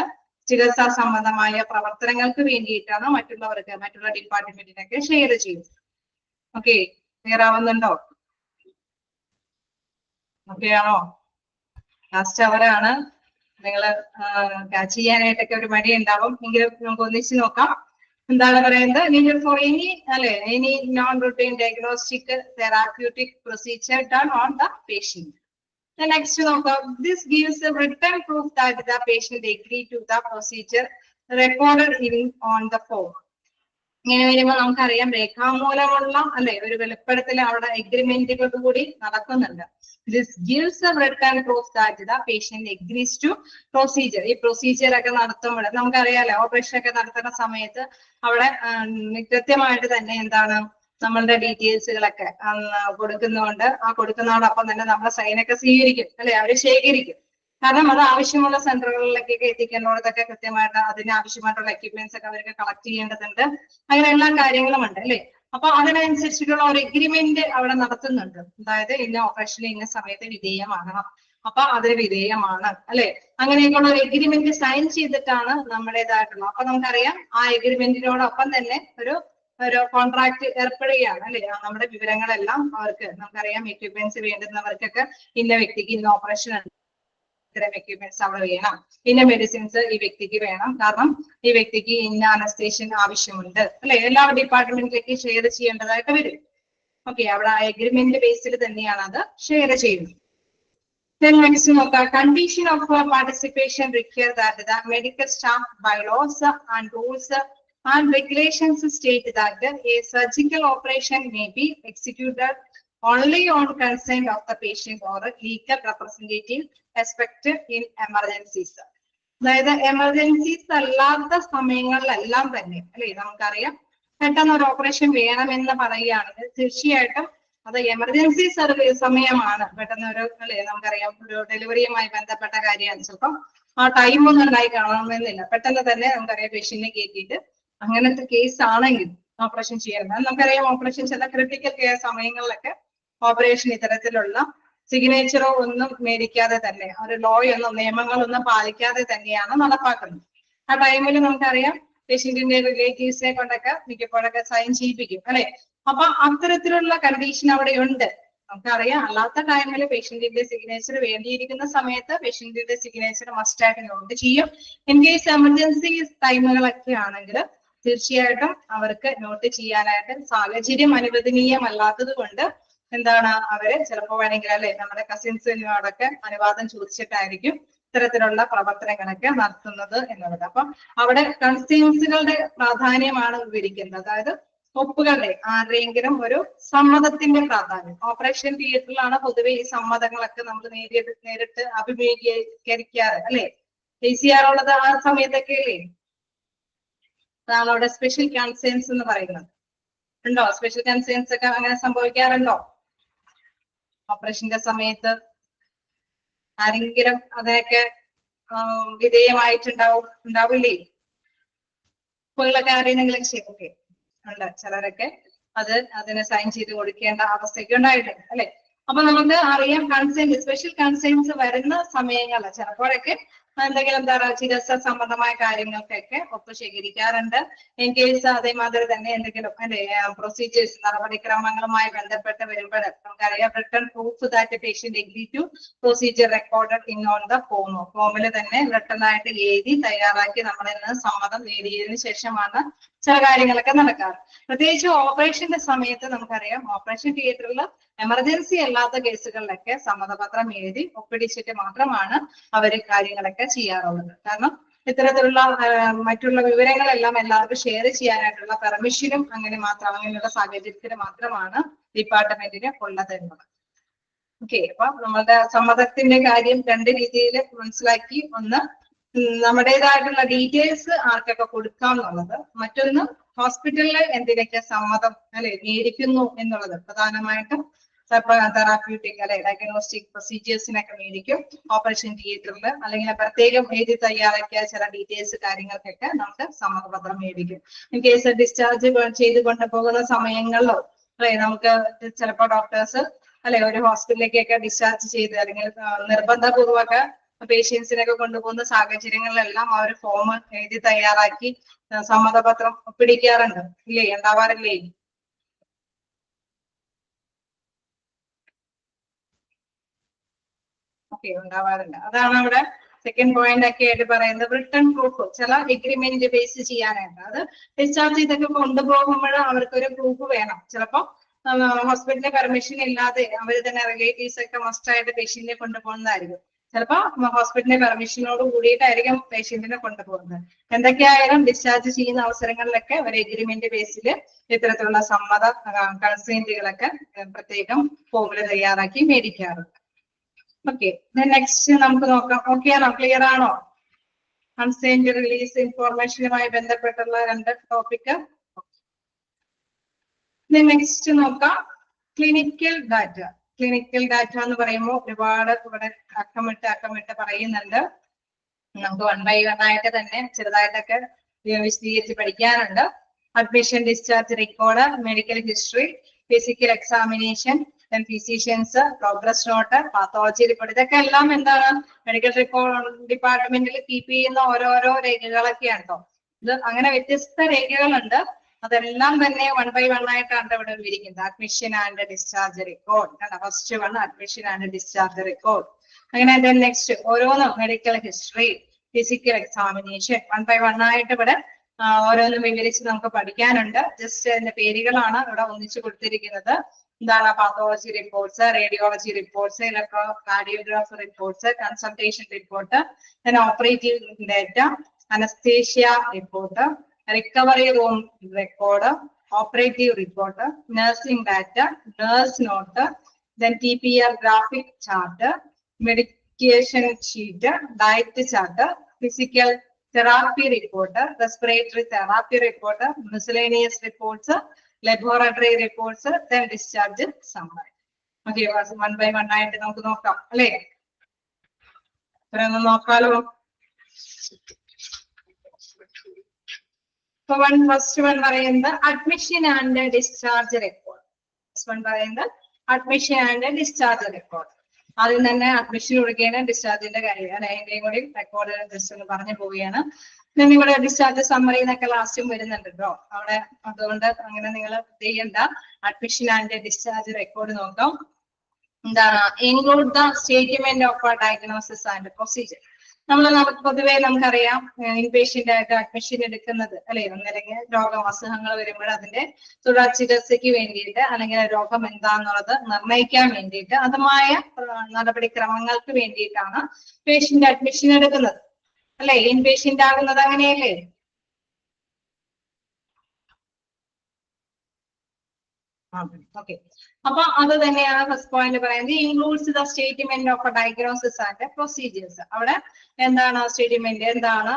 ചികിത്സാ സംബന്ധമായ പ്രവർത്തനങ്ങൾക്ക് വേണ്ടിയിട്ടാണ് മറ്റുള്ള ഡിപ്പാർട്ട്മെന്റിനൊക്കെ ഷെയർ ചെയ്യുന്നത്. ഓക്കെ, ക്ലിയർ ആവുന്നുണ്ടോ? ഓക്കെ ആണോ? ലാസ്റ്റ് അവറാണ്. നിങ്ങൾ ക്യാച്ച് ചെയ്യാനായിട്ടൊക്കെ ഒരു മടി ഉണ്ടാവും. എങ്കിലും നമുക്ക് ഒന്നിച്ച് നോക്കാം. എന്താണ് പറയുന്നത്? Needed for any non routine diagnostic therapeutic procedure done on the patient. The next നോക്കാം. This gives a written proof that the patient agreed to the procedure recorded on the form. ഇങ്ങനെ വരുമ്പോൾ നമുക്കറിയാം രേഖാമൂലമുള്ള ഒരു വെളിപ്പെടുത്തൽ അവിടെ എഗ്രിമെന്റുകൾ കൂടി നടക്കുന്നുണ്ട്. This gives a written proof that the patient agrees to procedure. ഈ പ്രൊസീജിയർ ഒക്കെ നടത്തുമ്പോൾ നമുക്കറിയാലോ, ഓപ്പറേഷൻ ഒക്കെ നടത്തുന്ന സമയത്ത് അവിടെ കൃത്യമായിട്ട് തന്നെ എന്താണ് നമ്മളുടെ ഡീറ്റെയിൽസുകളൊക്കെ കൊടുക്കുന്നതുകൊണ്ട് ആ കൊടുക്കുന്നതോടൊപ്പം തന്നെ നമ്മളെ സൈനൊക്കെ സ്വീകരിക്കും അവര് ശേഖരിക്കും. കാരണം അത് ആവശ്യമുള്ള സെന്ററുകളിലേക്കൊക്കെ എത്തിക്കേണ്ടതൊക്കെ കൃത്യമായിട്ട് അതിന് ആവശ്യമായിട്ടുള്ള എക്യുപ്മെന്റ്സ് ഒക്കെ അവർക്ക് കളക്ട് ചെയ്യേണ്ടതുണ്ട്. അങ്ങനെ എല്ലാ കാര്യങ്ങളും ഉണ്ട് അപ്പൊ അതിനനുസരിച്ചിട്ടുള്ള ഒരു എഗ്രിമെന്റ് അവിടെ നടത്തുന്നുണ്ട്. അതായത് ഇന്ന ഓപ്പറേഷന് ഇന്ന സമയത്ത് വിധേയമാകണം, അപ്പൊ അതിന് വിധേയമാണ് അങ്ങനെയൊക്കെയുള്ള ഒരു എഗ്രിമെന്റ് സൈൻ ചെയ്തിട്ടാണ് നമ്മുടേതായിട്ടുള്ള. അപ്പൊ നമുക്കറിയാം ആ എഗ്രിമെന്റിനോടൊപ്പം തന്നെ ഒരു കോൺട്രാക്ട് ഏർപ്പെടുകയാണ് നമ്മുടെ വിവരങ്ങളെല്ലാം അവർക്ക് നമുക്കറിയാം. എക്യുപ്മെന്റ്സ് വേണ്ടുന്നവർക്കൊക്കെ ഇന്ന വ്യക്തിക്ക് ഇന്ന ഓപ്പറേഷൻ ഉണ്ട്, ഇത്തരം എക്യുപ്മെന്റ്സ് അവിടെ വേണം, ഇന്ന മെഡിസിൻസ് ഈ വ്യക്തിക്ക് വേണം, കാരണം ഈ വ്യക്തിക്ക് ഇന്ന അനസ്തേഷ്യൻ ആവശ്യമുണ്ട് എല്ലാ ഡിപ്പാർട്ട്മെന്റിലേക്ക് ഷെയർ ചെയ്യേണ്ടതായിട്ട് വരും. ഓക്കെ, അവിടെ ആ എഗ്രിമെന്റ് ബേസിൽ തന്നെയാണ് അത് ഷെയർ ചെയ്യുന്നത്. Then next നോക്കാം. Condition of participation require that the medical staff bylaws and rules and regulations state that a surgical operation may be executed only on consent of the patient or a legal representative expected in emergencies. അതായത് emergencies അല്ലാത്ത സമയങ്ങളിലെല്ലാം തന്നെ നമുക്കറിയാം പെട്ടെന്ന് ഒരു operation വേണമെന്ന് പറയുകയാണെങ്കിൽ തീർച്ചയായിട്ടും അത് എമർജൻസി സമയമാണ്. പെട്ടെന്ന് ഒരു നമുക്കറിയാം ഒരു ഡെലിവറിയുമായി ബന്ധപ്പെട്ട കാര്യമാണ്. ചിലപ്പം ആ ടൈമൊന്നും ഉണ്ടായി കാണണമെന്നില്ല, പെട്ടെന്ന് തന്നെ നമുക്കറിയാം പേഷ്യന്റിനെ കയറ്റിയിട്ട് അങ്ങനത്തെ കേസ് ആണെങ്കിൽ ഓപ്പറേഷൻ ചെയ്യണം. നമുക്കറിയാം ഓപ്പറേഷൻ ചില ക്രിട്ടിക്കൽ കെയർ സമയങ്ങളിലൊക്കെ ഓപ്പറേഷൻ ഇത്തരത്തിലുള്ള സിഗ്നേച്ചറോ ഒന്നും മേടിക്കാതെ തന്നെ ഒരു ലോയൊന്നും നിയമങ്ങളൊന്നും പാലിക്കാതെ തന്നെയാണ് നടപ്പാക്കുന്നത്. ആ ടൈമിൽ നമുക്കറിയാം പേഷ്യന്റിന്റെ റിലേറ്റീവ്സിനെ കൊണ്ടൊക്കെ മിക്കപ്പോഴൊക്കെ സൈൻ ചെയ്യിപ്പിക്കും അപ്പൊ അത്തരത്തിലുള്ള കണ്ടീഷൻ അവിടെ ഉണ്ട്. നമുക്കറിയാം അല്ലാത്ത ടൈമിൽ പേഷ്യന്റിന്റെ സിഗ്നേച്ചർ വേണ്ടിയിരിക്കുന്ന സമയത്ത് പേഷ്യന്റിന്റെ സിഗ്നേച്ചർ മസ്റ്റ് ആയിട്ട് നോട്ട് ചെയ്യും. ഇൻ കേസ് എമർജൻസി ടൈമുകളൊക്കെ ആണെങ്കിൽ തീർച്ചയായിട്ടും അവർക്ക് നോട്ട് ചെയ്യാനായിട്ട് സാഹചര്യം അനുവദനീയമല്ലാത്തത് കൊണ്ട് എന്താണ് അവര് ചിലപ്പോ വേണമെങ്കിൽ നമ്മുടെ കസിൻസിനോടൊക്കെ അനുവാദം ചോദിച്ചിട്ടായിരിക്കും ഇത്തരത്തിലുള്ള പ്രവർത്തനങ്ങളൊക്കെ നടത്തുന്നത് എന്നുള്ളത്. അപ്പൊ അവിടെ കൺസേൺസുകളുടെ പ്രാധാന്യമാണ് വിവരിക്കുന്നത്. അതായത് ഒപ്പുകളുടെ ആരുടെയെങ്കിലും ഒരു സമ്മതത്തിന്റെ പ്രാധാന്യം. ഓപ്പറേഷൻ തിയേറ്ററിലാണ് പൊതുവെ ഈ സമ്മതങ്ങളൊക്കെ നമ്മൾ നേരിട്ട് അഭിമുഖീകരിക്കാറ് ACR ഉള്ളത് ആ സമയത്തൊക്കെ അതാണ് അവിടെ സ്പെഷ്യൽ കൺസേൺസ് എന്ന് പറയുന്നത്. ഉണ്ടോ? സ്പെഷ്യൽ കൺസേൺസ് ഒക്കെ അങ്ങനെ സംഭവിക്കാറുണ്ടോ ഓപ്പറേഷന്റെ സമയത്ത്? ആരെങ്കിലും അതിനൊക്കെ ഉണ്ടാവില്ലേ? പുള്ളൊക്കെ അറിയുന്നെങ്കിലും ഓക്കെ ഉണ്ട്. ചിലരൊക്കെ അതിന് സൈൻ ചെയ്ത് കൊടുക്കേണ്ട അവസ്ഥയൊക്കെ ഉണ്ടായിട്ടുണ്ട് അല്ലെ? അപ്പൊ നമുക്ക് അറിയാം കൺസേൺസ്, സ്പെഷ്യൽ കൺസേൺസ് വരുന്ന സമയങ്ങളിൽ ചിലപ്പോഴൊക്കെ എന്തെങ്കിലും എന്താ പറയുക ചികിത്സ സംബന്ധമായ കാര്യങ്ങൾക്കൊക്കെ ഒപ്പ് ശേഖരിക്കാറുണ്ട്. ഇൻ കേസ് അതേമാതിരി തന്നെ എന്തെങ്കിലും അല്ലെ പ്രൊസീജിയേഴ്സ് നടപടിക്രമങ്ങളുമായി ബന്ധപ്പെട്ട് വരുമ്പോൾ നമുക്കറിയാം written proof that patient agree to procedure recorded in on the ഫോമിൽ തന്നെ റിട്ടേൺ ആയിട്ട് എഴുതി തയ്യാറാക്കി നമ്മളിൽ നിന്ന് സമ്മതം നേടിയതിനു ശേഷമാണ് ചില കാര്യങ്ങളൊക്കെ നടക്കാറ്. പ്രത്യേകിച്ച് ഓപ്പറേഷന്റെ സമയത്ത് നമുക്കറിയാം ഓപ്പറേഷൻ തിയേറ്ററിൽ എമർജൻസി അല്ലാത്ത കേസുകളിലൊക്കെ സമ്മതപത്രം എഴുതി ഒപ്പിടിച്ചിട്ട് മാത്രമാണ് അവര് കാര്യങ്ങളൊക്കെ ചെയ്യാറുള്ളത്. കാരണം ഇത്തരത്തിലുള്ള മറ്റുള്ള വിവരങ്ങളെല്ലാം എല്ലാവർക്കും ഷെയർ ചെയ്യാനായിട്ടുള്ള പെർമിഷനും അങ്ങനെയുള്ള സാഹചര്യത്തിന് മാത്രമാണ് ഡിപ്പാർട്ട്മെന്റിന് ഉള്ളത്. ഓക്കെ, അപ്പൊ നമ്മളുടെ സമ്മതത്തിന്റെ കാര്യം രണ്ട് രീതിയിൽ മനസ്സിലാക്കി. ഒന്ന് നമ്മുടേതായിട്ടുള്ള ഡീറ്റെയിൽസ് ആർക്കൊക്കെ കൊടുക്കാം എന്നുള്ളത്, മറ്റൊന്ന് ഹോസ്പിറ്റലിൽ എന്തിനൊക്കെ സമ്മതം അല്ലെ മേടിക്കുന്നു എന്നുള്ളത്. പ്രധാനമായിട്ടും തെറാപ്യൂട്ടിക് അല്ലെ ഡയഗ്നോസ്റ്റിക് പ്രൊസീജിയേഴ്സിനൊക്കെ മേടിക്കും ഓപ്പറേഷൻ തിയേറ്ററിൽ, അല്ലെങ്കിൽ പ്രത്യേകം എഴുതി തയ്യാറാക്കിയ ചില ഡീറ്റെയിൽസ് കാര്യങ്ങൾക്കൊക്കെ നമുക്ക് സമ്മതപത്രം മേടിക്കും. ഇൻ കേസ് ഡിസ്ചാർജ് ചെയ്ത് കൊണ്ടുപോകുന്ന സമയങ്ങളിലോ അല്ലെ നമുക്ക് ചിലപ്പോൾ ഡോക്ടേഴ്സ് അല്ലെ ഒരു ഹോസ്പിറ്റലിലേക്കൊക്കെ ഡിസ്ചാർജ് ചെയ്ത് അല്ലെങ്കിൽ നിർബന്ധപൂർവ്വമൊക്കെ പേഷ്യൻസിനൊക്കെ കൊണ്ടുപോകുന്ന സാഹചര്യങ്ങളിലെല്ലാം ആ ഒരു ഫോം എഴുതി തയ്യാറാക്കി സമ്മതപത്രം ഒപ്പിടിക്കാറുണ്ട് ഇല്ലേ? ഉണ്ടാവാറില്ലേ? ഓക്കെ, ഉണ്ടാവാറുണ്ട്. അതാണ് അവിടെ സെക്കൻഡ് പോയിന്റ് ഒക്കെ ആയിട്ട് പറയുന്നത്. റിട്ടേൺ പ്രൂഫ് ചില എഗ്രിമെന്റ് ബേസ് ചെയ്യാനായിട്ട് അത് ഡിസ്ചാർജ് ചെയ്തൊക്കെ കൊണ്ടുപോകുമ്പോൾ അവർക്കൊരു പ്രൂഫ് വേണം. ചിലപ്പോൾ ഹോസ്പിറ്റലിന്റെ പെർമിഷൻ ഇല്ലാതെ അവർ തന്നെ റിലേറ്റീവ്സ് ഒക്കെ മസ്റ്റ് ആയിട്ട് പേഷ്യന്റിനെ കൊണ്ടുപോകുന്നതായിരിക്കും. ചിലപ്പോൾ ഹോസ്പിറ്റലിന്റെ പെർമിഷനോട് കൂടിയിട്ടായിരിക്കും പേഷ്യന്റിനെ കൊണ്ടുപോകുന്നത്. എന്തൊക്കെയായാലും ഡിസ്ചാർജ് ചെയ്യുന്ന അവസരങ്ങളിലൊക്കെ ഒരു എഗ്രിമെന്റ് ബേസിൽ ഇത്തരത്തിലുള്ള സമ്മത കൺസെന്റുകളൊക്കെ പ്രത്യേകം ഫോമിൽ തയ്യാറാക്കി മേടിക്കാറുണ്ട്. ഓക്കെ, നെക്സ്റ്റ് നമുക്ക് നോക്കാം. ഓക്കെ ആണോ? ക്ലിയർ ആണോ? കൺസെന്റ് റിലീസ് ഇൻഫോർമേഷനുമായി ബന്ധപ്പെട്ടുള്ള രണ്ട് ടോപ്പിക്. നെക്സ്റ്റ് നോക്കാം ക്ലിനിക്കൽ ഡാറ്റ. ക്ലിനിക്കൽ ഡാറ്റ എന്ന് പറയുമ്പോൾ ഒരുപാട് ഇവിടെ അക്കമിട്ട് പറയുന്നുണ്ട്. നമുക്ക് 1 by 1 ആയിട്ട് തന്നെ ചെറുതായിട്ടൊക്കെ വിശദീകരിച്ച് പഠിക്കാനുണ്ട്. Admission, discharge record, medical history, physical examination, physicians, progress note, pathology report, ഇതൊക്കെ എല്ലാം എന്താണ് മെഡിക്കൽ റെക്കോർഡ് ഡിപ്പാർട്ട്മെന്റിൽ കീപ്പ് ചെയ്യുന്ന ഓരോരോ രേഖകളൊക്കെയാണ് കേട്ടോ. ഇത് അങ്ങനെ വ്യത്യസ്ത രേഖകളുണ്ട്. അതെല്ലാം തന്നെ 1 by 1 ആയിട്ടാണ് ഇവിടെ വിവരിക്കുന്നത്. Admission and discharge record, first one admission and discharge record. അങ്ങനെ നെക്സ്റ്റ് ഓരോന്നും medical history, physical examination 1 by 1 ആയിട്ട് ഇവിടെ ഓരോന്നും വിവരിച്ച് നമുക്ക് പഠിക്കാനുണ്ട്. ജസ്റ്റ് അതിന്റെ പേരുകളാണ് ഇവിടെ ഒന്നിച്ചു കൊടുത്തിരിക്കുന്നത്. എന്താണ് pathology reports, radiology reports, electrocardiograph reports, consultation report, operative data, anaesthesia report, recovery room record, operative report, nursing data, nurse note, TPR graphic chart, medication sheet, diet chart, physical therapy report, respiratory therapy report, miscellaneous reports, laboratory reports, discharge summary. Okay, 1 by 1 ആയിട്ട് നമുക്ക് നോക്കാം അല്ലെ? നോക്കാലോ. First one പറയുന്നത് admission and discharge record. First one പറയുന്നത് admission and discharge record. ആദ്യം തന്നെ admission കൊടുക്കുകയാണ്, ഡിസ്ചാർജിന്റെ കാര്യം അതിന്റെയും കൂടി റെക്കോർഡ് ജസ്റ്റ് ഒന്ന് പറഞ്ഞു പോവുകയാണ്. നിങ്ങളുടെ ഡിസ്ചാർജ് സമ്മറി എന്നൊക്കെ ലാസ്റ്റും വരുന്നുണ്ട് കേട്ടോ അവിടെ. അതുകൊണ്ട് അങ്ങനെ നിങ്ങൾ ചെയ്യണ്ട. അഡ്മിഷൻ ആൻഡ് ഡിസ്ചാർജ് റെക്കോർഡ് നോക്കാം. എന്താണ്? Include the statement of diagnosis and procedure. നമുക്ക് പൊതുവെ നമുക്കറിയാം ഇൻപേഷ്യന്റ് ആയിട്ട് അഡ്മിഷൻ എടുക്കുന്നത് അല്ലെ, ഒന്നല്ലെങ്കിൽ അസുഖങ്ങൾ വരുമ്പോൾ അതിന്റെ തുടർ ചികിത്സയ്ക്ക് വേണ്ടിയിട്ട് അല്ലെങ്കിൽ രോഗം എന്താന്നുള്ളത് നിർണ്ണയിക്കാൻ വേണ്ടിയിട്ട് അതുമായ നടപടിക്രമങ്ങൾക്ക് വേണ്ടിയിട്ടാണ് പേഷ്യന്റ് അഡ്മിഷൻ എടുക്കുന്നത് അല്ലെ, ഇൻപേഷ്യന്റ് ആകുന്നത്. അങ്ങനെയല്ലേ? ഓക്കെ, അപ്പൊ അത് തന്നെയാണ് ഫസ്റ്റ് പോയിന്റ് പറയുന്നത്. Includes the statement of diagnosis and procedures. അവിടെ എന്താണ് സ്റ്റേറ്റ്മെന്റ്, എന്താണ്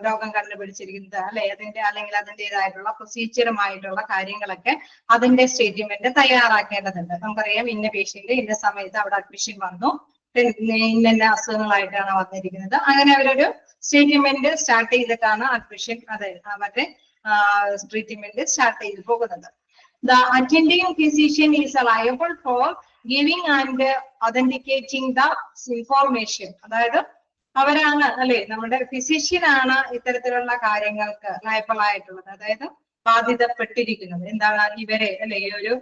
രോഗം കണ്ടുപിടിച്ചിരിക്കുന്നത് അല്ലെ, അല്ലെങ്കിൽ അതിൻ്റെതായിട്ടുള്ള പ്രൊസീജിയറുമായിട്ടുള്ള കാര്യങ്ങളൊക്കെ അതിന്റെ സ്റ്റേറ്റ്മെന്റ് തയ്യാറാക്കേണ്ടതുണ്ട്. നമുക്കറിയാം ഇന്ന പേഷ്യന്റ് ഇന്ന സമയത്ത് അവിടെ അഡ്മിഷൻ വന്നു, ഇന്ന അസുഖങ്ങളായിട്ടാണ് വന്നിരിക്കുന്നത്. അങ്ങനെ അവരൊരു സ്റ്റേറ്റ്മെന്റ് സ്റ്റാർട്ട് ചെയ്തിട്ടാണ് അഡ്മിഷൻ മറ്റേ ട്രീറ്റ്മെന്റ് സ്റ്റാർട്ട് ചെയ്ത് പോകുന്നത്. The attending physician is liable for giving and authenticating the information. അതായത് അവരാണ് അല്ലെ, നമ്മുടെ ഫിസിഷ്യൻ ആണ് ഇത്തരത്തിലുള്ള കാര്യങ്ങൾക്ക് ലയബിൾ ആയിട്ടുള്ളത്, അതായത് ബാധിതപ്പെട്ടിരിക്കുന്നത്. എന്താണ് ഇവരെ അല്ലെ, ഈ ഒരു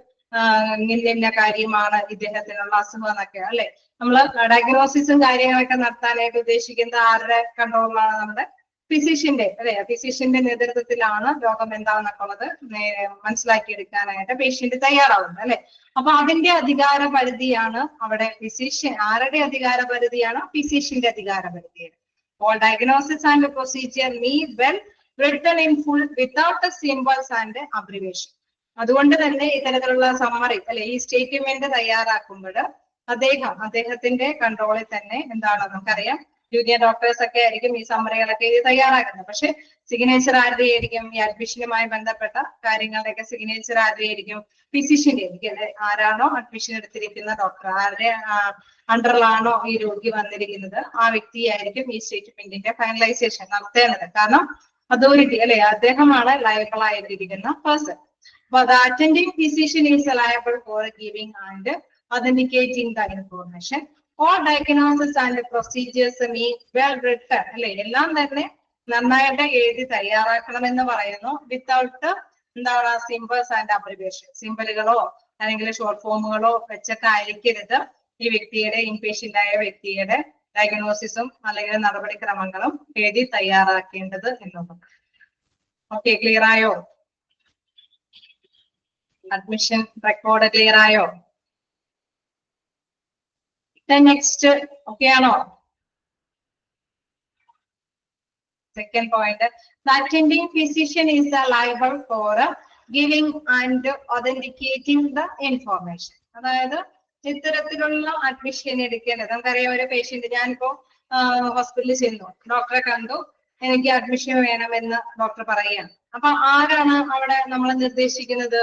ഇന്ന കാര്യമാണ് ഇദ്ദേഹത്തിനുള്ള അസുഖം എന്നൊക്കെ അല്ലെ. നമ്മള് ഡയഗ്നോസിസും കാര്യങ്ങളൊക്കെ നടത്താനായിട്ട് ഉദ്ദേശിക്കുന്നത് ആരുടെ കൺട്രോളിലാണ്? നമ്മുടെ ഫിസിഷ്യന്റെ അല്ലെ. ഫിസിഷ്യന്റെ നേതൃത്വത്തിലാണ് രോഗം എന്താണെന്നൊക്കെ ഉള്ളത് മനസ്സിലാക്കിയെടുക്കാനായിട്ട് പേഷ്യന്റ് തയ്യാറാവുന്നത് അല്ലെ. അപ്പൊ അതിന്റെ അധികാര പരിധിയാണ് അവിടെ ഫിസിഷ്യൻ. ആരുടെ അധികാര പരിധിയാണ്? ഫിസിഷ്യന്റെ അധികാര പരിധിയാണ്. All diagnosis and procedure need well written in full without the symbols and abbreviation. അതുകൊണ്ട് തന്നെ ഇത്തരത്തിലുള്ള സമ്മറി അല്ലെ, ഈ സ്റ്റേറ്റ്മെന്റ് തയ്യാറാക്കുമ്പോൾ അദ്ദേഹത്തിന്റെ കൺട്രോളിൽ തന്നെ എന്താണ് നമുക്കറിയാം, ജൂനിയർ ഡോക്ടേഴ്സ് ഒക്കെ ആയിരിക്കും ഈ സമ്മറികളൊക്കെ തയ്യാറാക്കുന്നത്. പക്ഷെ സിഗ്നേച്ചർ ആരുടെ ആയിരിക്കും? ഈ അഡ്മിഷനുമായി ബന്ധപ്പെട്ട കാര്യങ്ങളുടെയൊക്കെ സിഗ്നേച്ചർ ആരുടെ ആയിരിക്കും? ഫിസിഷ്യന്റെ ആയിരിക്കും അല്ലെ. ആരാണോ അഡ്മിഷൻ എടുത്തിരിക്കുന്ന ഡോക്ടർ, ആരുടെ അണ്ടറിലാണോ ഈ രോഗി വന്നിരിക്കുന്നത്, ആ വ്യക്തിയായിരിക്കും ഈ സ്റ്റേറ്റ്മെന്റിന്റെ ഫൈനലൈസേഷൻ നടത്തേണ്ടത്. കാരണം അതോറിറ്റി അല്ലെ, അദ്ദേഹമാണ് ലയബിൾ ആയിട്ടിരിക്കുന്ന person. But the attending physician is liable for giving and authenticating the information. All diagnosis and procedures need well written അല്ലെ, എല്ലാം തന്നെ നന്നായിട്ട് എഴുതി തയ്യാറാക്കണമെന്ന് പറയുന്നു. വിത്തൗട്ട് എന്താണ് സിംബൽസ് ആൻഡ് അബ്രിവേഷൻ, സിംബലുകളോ അല്ലെങ്കിൽ ഷോർട്ട് ഫോമുകളോ വെച്ചിട്ട് ആയിരിക്കരുത് ഈ വ്യക്തിയുടെ, ഇൻപേഷ്യന്റ് ആയ വ്യക്തിയുടെ ഡയഗ്നോസിസും അല്ലെങ്കിൽ നടപടിക്രമങ്ങളും എഴുതി തയ്യാറാക്കേണ്ടത് എന്നുള്ളത്. ഓക്കെ, ക്ലിയർ ആയോ? അഡ്മിഷൻ റെക്കോർഡ് ക്ലിയർ ആയോ? നെക്സ്റ്റ് ഓക്കെ ആണോ? Second point, the attending physician is liable for giving and authenticating the information. അതായത് ഇത്തരത്തിലുള്ള അഡ്മിഷൻ എടുക്കേണ്ടത്, നമുക്കറിയാം ഒരു പേഷ്യന്റ്, ഞാനിപ്പോ ഹോസ്പിറ്റലിൽ ചെന്നു, ഡോക്ടറെ കണ്ടു, എനിക്ക് അഡ്മിഷൻ വേണമെന്ന് ഡോക്ടർ പറയുകയാണ്. അപ്പൊ ആരാണ് അവിടെ നമ്മളെ നിർദ്ദേശിക്കുന്നത്?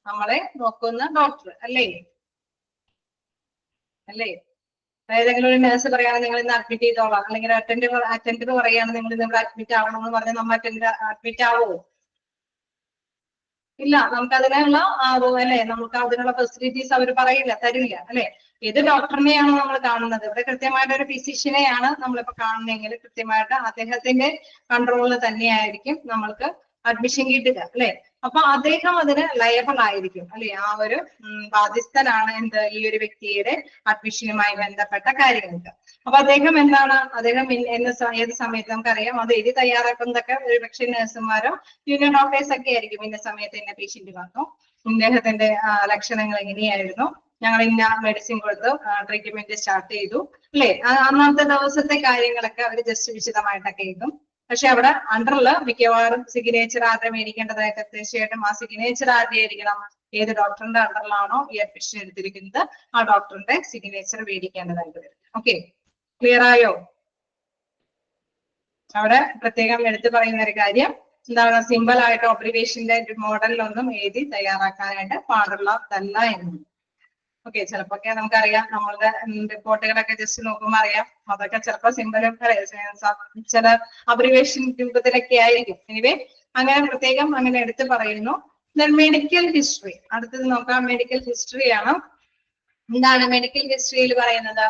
നമ്മളെ നോക്കുന്ന ഡോക്ടർ അല്ലേ. ഏതെങ്കിലും ഒരു നേഴ്സ് പറയാണ് നിങ്ങൾ ഇന്ന് അഡ്മിറ്റ് ചെയ്തോളാം, അല്ലെങ്കിൽ അറ്റൻഡർ പറയാണ് നിങ്ങൾ ഇവിടെ അഡ്മിറ്റ് ആവണമെന്ന് പറഞ്ഞാൽ നമ്മൾ അഡ്മിറ്റ് ആവോ? ഇല്ല, നമുക്ക് അതിനുള്ള അല്ലെ, നമുക്ക് അതിനുള്ള ഫെസിലിറ്റീസ് അവർ പറയില്ല, തരില്ല അല്ലെ. ഏത് ഡോക്ടറിനെയാണ് നമ്മൾ കാണുന്നത്? ഇവിടെ കൃത്യമായിട്ട് ഒരു ഫിസിഷ്യനെയാണ് നമ്മളിപ്പോ കാണുന്നതെങ്കിൽ കൃത്യമായിട്ട് അദ്ദേഹത്തിന്റെ കൺട്രോളിൽ തന്നെയായിരിക്കും നമ്മൾക്ക് അഡ്മിഷൻ കിട്ടുക അല്ലെ. അപ്പൊ അദ്ദേഹം അതിന് ലയബിൾ ആയിരിക്കും അല്ലെ, ആ ഒരു ബാധ്യസ്ഥനാണ് എന്ത്, ഈ ഒരു വ്യക്തിയുടെ അഡ്മിഷനുമായി ബന്ധപ്പെട്ട കാര്യങ്ങൾക്ക്. അപ്പൊ അദ്ദേഹം എന്താണ്, അദ്ദേഹം ഏത് സമയത്ത് നമുക്കറിയാം അത് എഴുതി തയ്യാറാക്കുന്നതൊക്കെ ഒരു പക്ഷേ നഴ്സുമാരോ ജൂനിയർ ഡോക്ടേഴ്സ് ഒക്കെ ആയിരിക്കും. ഇന്ന സമയത്ത് എന്നെ പേഷ്യന്റ് വന്നു, ഇദ്ദേഹത്തിന്റെ ലക്ഷണങ്ങൾ എങ്ങനെയായിരുന്നു, ഞങ്ങൾ ഇന്ന മെഡിസിൻ കൊടുത്ത് ട്രീറ്റ്മെന്റ് സ്റ്റാർട്ട് ചെയ്തു അല്ലെ. അന്നത്തെ ദിവസത്തെ കാര്യങ്ങളൊക്കെ അവർ ജസ്റ്റ് വിശദമായിട്ടൊക്കെ എഴുതും. പക്ഷെ അവിടെ അണ്ടറില് മിക്കവാറും സിഗ്നേച്ചർ ആരുടെ മേടിക്കേണ്ടതായിട്ട് തീർച്ചയായിട്ടും ആ സിഗ്നേച്ചർ ആരുടെ ആയിരിക്കണം? ഏത് ഡോക്ടറിന്റെ അണ്ടറിലാണോ ഈ അഡ്മിഷൻ എടുത്തിരിക്കുന്നത് ആ ഡോക്ടറിന്റെ സിഗ്നേച്ചർ മേടിക്കേണ്ടതായിട്ട് വരും. ഓക്കെ, ക്ലിയർ ആയോ? അവിടെ പ്രത്യേകം എടുത്തു പറയുന്ന ഒരു കാര്യം എന്താണ്, സിമ്പിൾ ആയിട്ട് ഒബ്രിവേഷന്റെ മോഡലിലൊന്നും എഴുതി തയ്യാറാക്കാനായിട്ട് പാടുള്ളതല്ല എന്ന്. ഓക്കെ, ചിലപ്പോ നമുക്കറിയാം നമ്മളുടെ റിപ്പോർട്ടുകളൊക്കെ ജസ്റ്റ് നോക്കുമ്പോൾ അറിയാം അതൊക്കെ ചിലപ്പോൾ സിമ്പിളും ചില അബ്രിവേഷൻ രൂപത്തിലൊക്കെ ആയിരിക്കും. എനിവേ അങ്ങനെ പ്രത്യേകം അങ്ങനെ എടുത്ത് പറയുന്നു. മെഡിക്കൽ ഹിസ്റ്ററി അടുത്തത് നോക്കാം. മെഡിക്കൽ ഹിസ്റ്ററി ആണ്. എന്താണ് മെഡിക്കൽ ഹിസ്റ്ററിയിൽ പറയുന്നത്?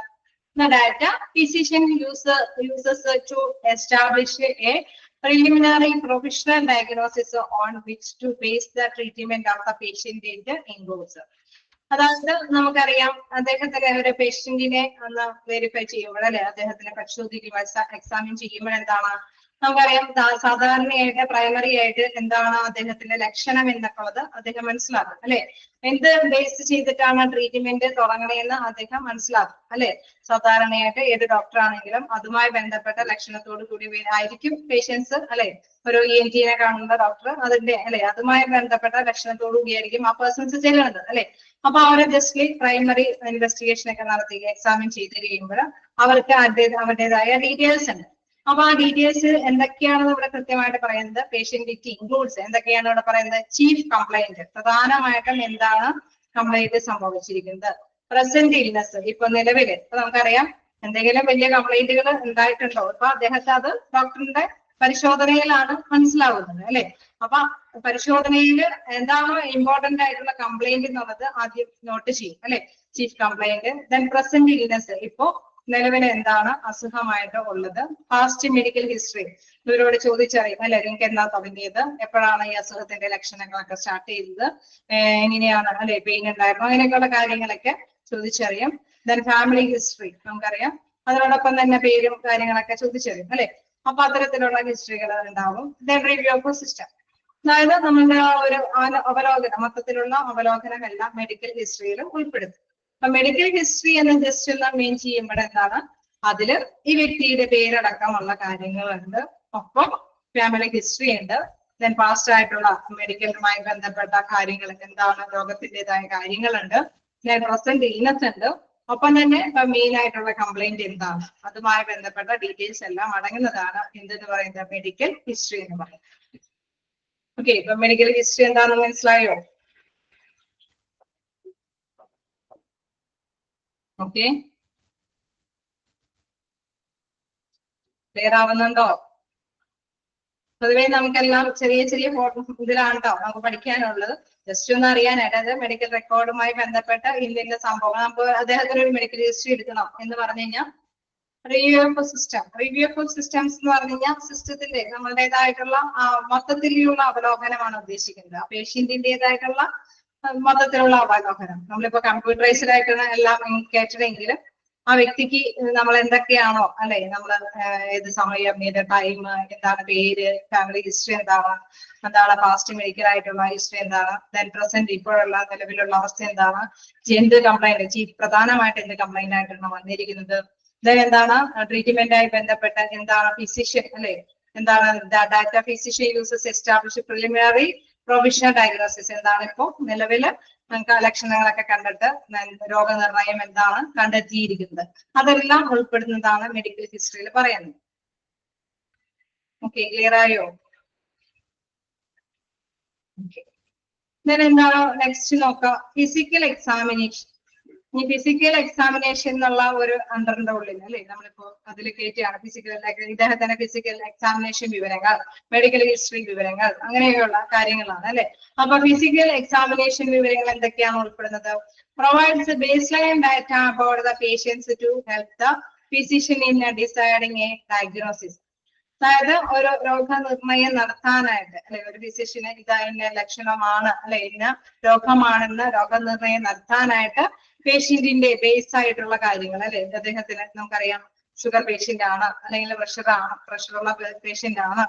The data physician uses to establish a preliminary professional diagnosis on which to base the treatment of the patient includes. അതായത് നമുക്കറിയാം അദ്ദേഹത്തിന് ഒരു പേഷ്യന്റിനെ ഒന്ന് വെരിഫൈ ചെയ്യുമ്പോൾ അല്ലെ, അദ്ദേഹത്തിനെ പരിശോധിക്കുമ്പോൾ എക്സാമിൻ ചെയ്യുമ്പോൾ എന്താണ് നമുക്കറിയാം സാധാരണയായിട്ട് പ്രൈമറി ആയിട്ട് എന്താണ് അദ്ദേഹത്തിന്റെ ലക്ഷണം എന്നൊക്കെ ഉള്ളത് അദ്ദേഹം മനസ്സിലാക്കും അല്ലെ. എന്ത് ബേസ് ചെയ്തിട്ടാണ് ട്രീറ്റ്മെന്റ് തുടങ്ങണേന്ന് അദ്ദേഹം മനസ്സിലാക്കും അല്ലെ. സാധാരണയായിട്ട് ഏത് ഡോക്ടർ ആണെങ്കിലും അതുമായി ബന്ധപ്പെട്ട ലക്ഷണത്തോടു കൂടി ആയിരിക്കും പേഷ്യൻസ് അല്ലെ. ഒരു ENT കാണുന്ന ഡോക്ടർ അതിന്റെ അല്ലെ അതുമായി ബന്ധപ്പെട്ട ലക്ഷണത്തോടു കൂടിയായിരിക്കും ആ പേഴ്സൺസ് ചെല്ലുന്നത് അല്ലെ. അപ്പൊ അവരെ ജസ്റ്റ്ലി പ്രൈമറി ഇൻവെസ്റ്റിഗേഷൻ ഒക്കെ നടത്തി എക്സാമിൻ ചെയ്ത് കഴിയുമ്പോൾ അവർക്ക് അവരുടേതായ ഡീറ്റെയിൽസ് ഉണ്ട്. അപ്പൊ ആ ഡീറ്റെയിൽസ് എന്തൊക്കെയാണെന്ന് ഇവിടെ കൃത്യമായിട്ട് പറയുന്നത് പേഷ്യന്റ് വിത്ത് ഇൻക്ലൂഡ്സ് എന്തൊക്കെയാണ് ഇവിടെ പറയുന്നത് ചീഫ് കംപ്ലൈന്റ് പ്രധാനമായിട്ടും എന്താണ് കംപ്ലൈന്റ് സംഭവിച്ചിരിക്കുന്നത്. പ്രസന്റ് ഇൽനെസ് ഇപ്പൊ നിലവില് ഇപ്പൊ നമുക്കറിയാം എന്തെങ്കിലും വലിയ കംപ്ലൈന്റുകൾ ഉണ്ടായിട്ടുണ്ടോ ഇപ്പൊ അദ്ദേഹത്തെ അത് ഡോക്ടറിന്റെ പരിശോധനയിലാണ് മനസ്സിലാവുന്നത് അല്ലെ. അപ്പൊ പരിശോധനയിൽ എന്താണോ ഇമ്പോർട്ടന്റ് ആയിട്ടുള്ള കംപ്ലൈന്റ് എന്നുള്ളത് ആദ്യം നോട്ട് ചെയ്യും അല്ലെ chief complaint. Then present illness ഇപ്പോ നിലവിൽ എന്താണ് അസുഖമായിട്ട് ഉള്ളത്. പാസ്റ്റ് മെഡിക്കൽ ഹിസ്റ്ററി ഇവരോട് ചോദിച്ചറിയും അല്ലെ നിങ്ങൾക്ക് എന്താ തുടങ്ങിയത് എപ്പോഴാണ് ഈ അസുഖത്തിന്റെ ലക്ഷണങ്ങളൊക്കെ സ്റ്റാർട്ട് ചെയ്തത് എങ്ങനെയാണ് അല്ലെ പെയിൻ ഉണ്ടായിരുന്നു അങ്ങനെയൊക്കെയുള്ള കാര്യങ്ങളൊക്കെ ചോദിച്ചറിയും. ദെൻ ഫാമിലി ഹിസ്റ്ററി നമുക്കറിയാം അതിനോടൊപ്പം തന്നെ പേരും കാര്യങ്ങളൊക്കെ ചോദിച്ചറിയും അല്ലെ. അപ്പൊ അത്തരത്തിലുള്ള ഹിസ്റ്ററികൾ ഉണ്ടാവും. ദെൻ റിവ്യൂ ഓഫ് സിസ്റ്റം അതായത് നമ്മുടെ ഒരു അവലോകനം മൊത്തത്തിലുള്ള അവലോകനമെല്ലാം മെഡിക്കൽ ഹിസ്റ്ററിയിൽ ഉൾപ്പെടുത്തും. അപ്പൊ മെഡിക്കൽ ഹിസ്റ്ററി എന്ന് ജസ്റ്റ് ഒന്ന് മെയിൻ ചെയ്യുമ്പോൾ എന്താണ് അതില് ഈ വ്യക്തിയുടെ പേരടക്കമുള്ള കാര്യങ്ങളുണ്ട്. ഒപ്പം ഫാമിലി ഹിസ്റ്ററി ഉണ്ട്. ദെൻ പാസ്റ്റ് ആയിട്ടുള്ള മെഡിക്കലുമായി ബന്ധപ്പെട്ട കാര്യങ്ങൾ എന്താണ് രോഗത്തിൻ്റെതായ കാര്യങ്ങളുണ്ട്. ദെൻ പ്രസന്റ് ഇൽനെസ് ഉണ്ട്. ഒപ്പം തന്നെ ഇപ്പൊ മെയിൻ ആയിട്ടുള്ള കംപ്ലൈന്റ് എന്താണ് അതുമായി ബന്ധപ്പെട്ട ഡീറ്റെയിൽസ് എല്ലാം അടങ്ങുന്നതാണ് എന്തെന്ന് പറയുന്നത് മെഡിക്കൽ ഹിസ്റ്ററി എന്ന് പറയുന്നത്. ഓക്കെ ഇപ്പൊ മെഡിക്കൽ ഹിസ്റ്ററി എന്താണെന്ന് മനസ്സിലായോ? ഓക്കെ ക്ലിയർ ആവുന്നുണ്ടോ? പൊതുവെ നമുക്കെല്ലാം ചെറിയ ചെറിയ ഇതിലാണ് കേട്ടോ നമുക്ക് പഠിക്കാനുള്ളത്. ജസ്റ്റ് ഒന്ന് അറിയാനായിട്ട് അതായത് മെഡിക്കൽ റെക്കോർഡുമായി ബന്ധപ്പെട്ട ഇന്ന സംഭവം നമുക്ക് അദ്ദേഹത്തിന് ഒരു മെഡിക്കൽ ഹിസ്റ്ററി എടുക്കണം എന്ന് പറഞ്ഞു കഴിഞ്ഞാൽ review of system. Review of systems എന്ന് പറഞ്ഞു കഴിഞ്ഞാൽ സിസ്റ്റത്തിന്റെ നമ്മളുടേതായിട്ടുള്ള മൊത്തത്തിലുള്ള അവലോകനമാണ് ഉദ്ദേശിക്കുന്നത്. ആ പേഷ്യന്റിന്റേതായിട്ടുള്ള മൊത്തത്തിലുള്ള അവലോകനം. നമ്മളിപ്പോ കമ്പ്യൂട്ടറൈസ്ഡ് ആയിട്ടുള്ള എല്ലാം കേട്ടിട്ടെങ്കിലും ആ വ്യക്തിക്ക് നമ്മൾ എന്തൊക്കെയാണോ അല്ലെ നമ്മൾ ഏത് സമയം ഏത് ടൈം എന്താണ് പേര് ഫാമിലി ഹിസ്റ്ററി എന്താണ് പാസ്റ്റ് മെഡിക്കൽ ആയിട്ടുള്ള ഹിസ്റ്ററി എന്താണ് ദെൻ പ്രസന്റ് ഇപ്പോഴുള്ള നിലവിലുള്ള അവസ്ഥ എന്താണ് എന്ത് കംപ്ലൈന്റ് ചീഫ് പ്രധാനമായിട്ട് എന്ത് കംപ്ലൈന്റ് ആയിട്ടാണ് വന്നിരിക്കുന്നത്. ദെൻ എന്താണ് ട്രീറ്റ്മെന്റായി ബന്ധപ്പെട്ട എന്താണ് ഫിസിഷ്യൻ അല്ലെ എന്താണ് data physician uses establish preliminary provisional diagnosis എന്താണ് ഇപ്പോ നിലവില് നമുക്ക് ലക്ഷണങ്ങളൊക്കെ കണ്ടിട്ട് രോഗനിർണയം എന്താണ് കണ്ടെത്തിയിരിക്കുന്നത് അതെല്ലാം ഉൾപ്പെടുന്നതാണ് മെഡിക്കൽ ഹിസ്റ്ററിയിൽ പറയുന്നത്. ഓക്കെ ക്ലിയർ ആയോ? ഓക്കെ എന്താണ് നെക്സ്റ്റ് നോക്കാം ഫിസിക്കൽ എക്സാമിനേഷൻ. ഈ ഫിസിക്കൽ എക്സാമിനേഷൻ എന്നുള്ള ഒരു അണ്ടറിന്റെ ഉള്ളിൽ അല്ലെ നമ്മളിപ്പോ അതിൽ കയറ്റിയാണ് ഫിസിക്കൽ ഇദ്ദേഹത്തിന്റെ ഫിസിക്കൽ എക്സാമിനേഷൻ വിവരങ്ങൾ മെഡിക്കൽ ഹിസ്റ്ററി വിവരങ്ങൾ അങ്ങനെയുള്ള കാര്യങ്ങളാണ് അല്ലെ. അപ്പൊ ഫിസിക്കൽ എക്സാമിനേഷൻ വിവരങ്ങൾ എന്തൊക്കെയാണ് ഉൾപ്പെടുന്നത്? Provides base line data about the patients to help the physician in deciding a diagnosis. അതായത് ഒരു രോഗനിർണയം നടത്താനായിട്ട് അല്ലെ ഒരു ഫിസിഷ്യന് ഇന്ന ലക്ഷണമാണ് അല്ലെ ഇന്ന രോഗമാണെന്ന് രോഗനിർണയം നടത്താനായിട്ട് പേഷ്യന്റിന്റെ ബേസ് ആയിട്ടുള്ള കാര്യങ്ങൾ അല്ലെ അദ്ദേഹത്തിന് നമുക്കറിയാം ഷുഗർ പേഷ്യന്റ് ആണ് അല്ലെങ്കിൽ പ്രഷറുള്ള പേഷ്യന്റ് ആണ്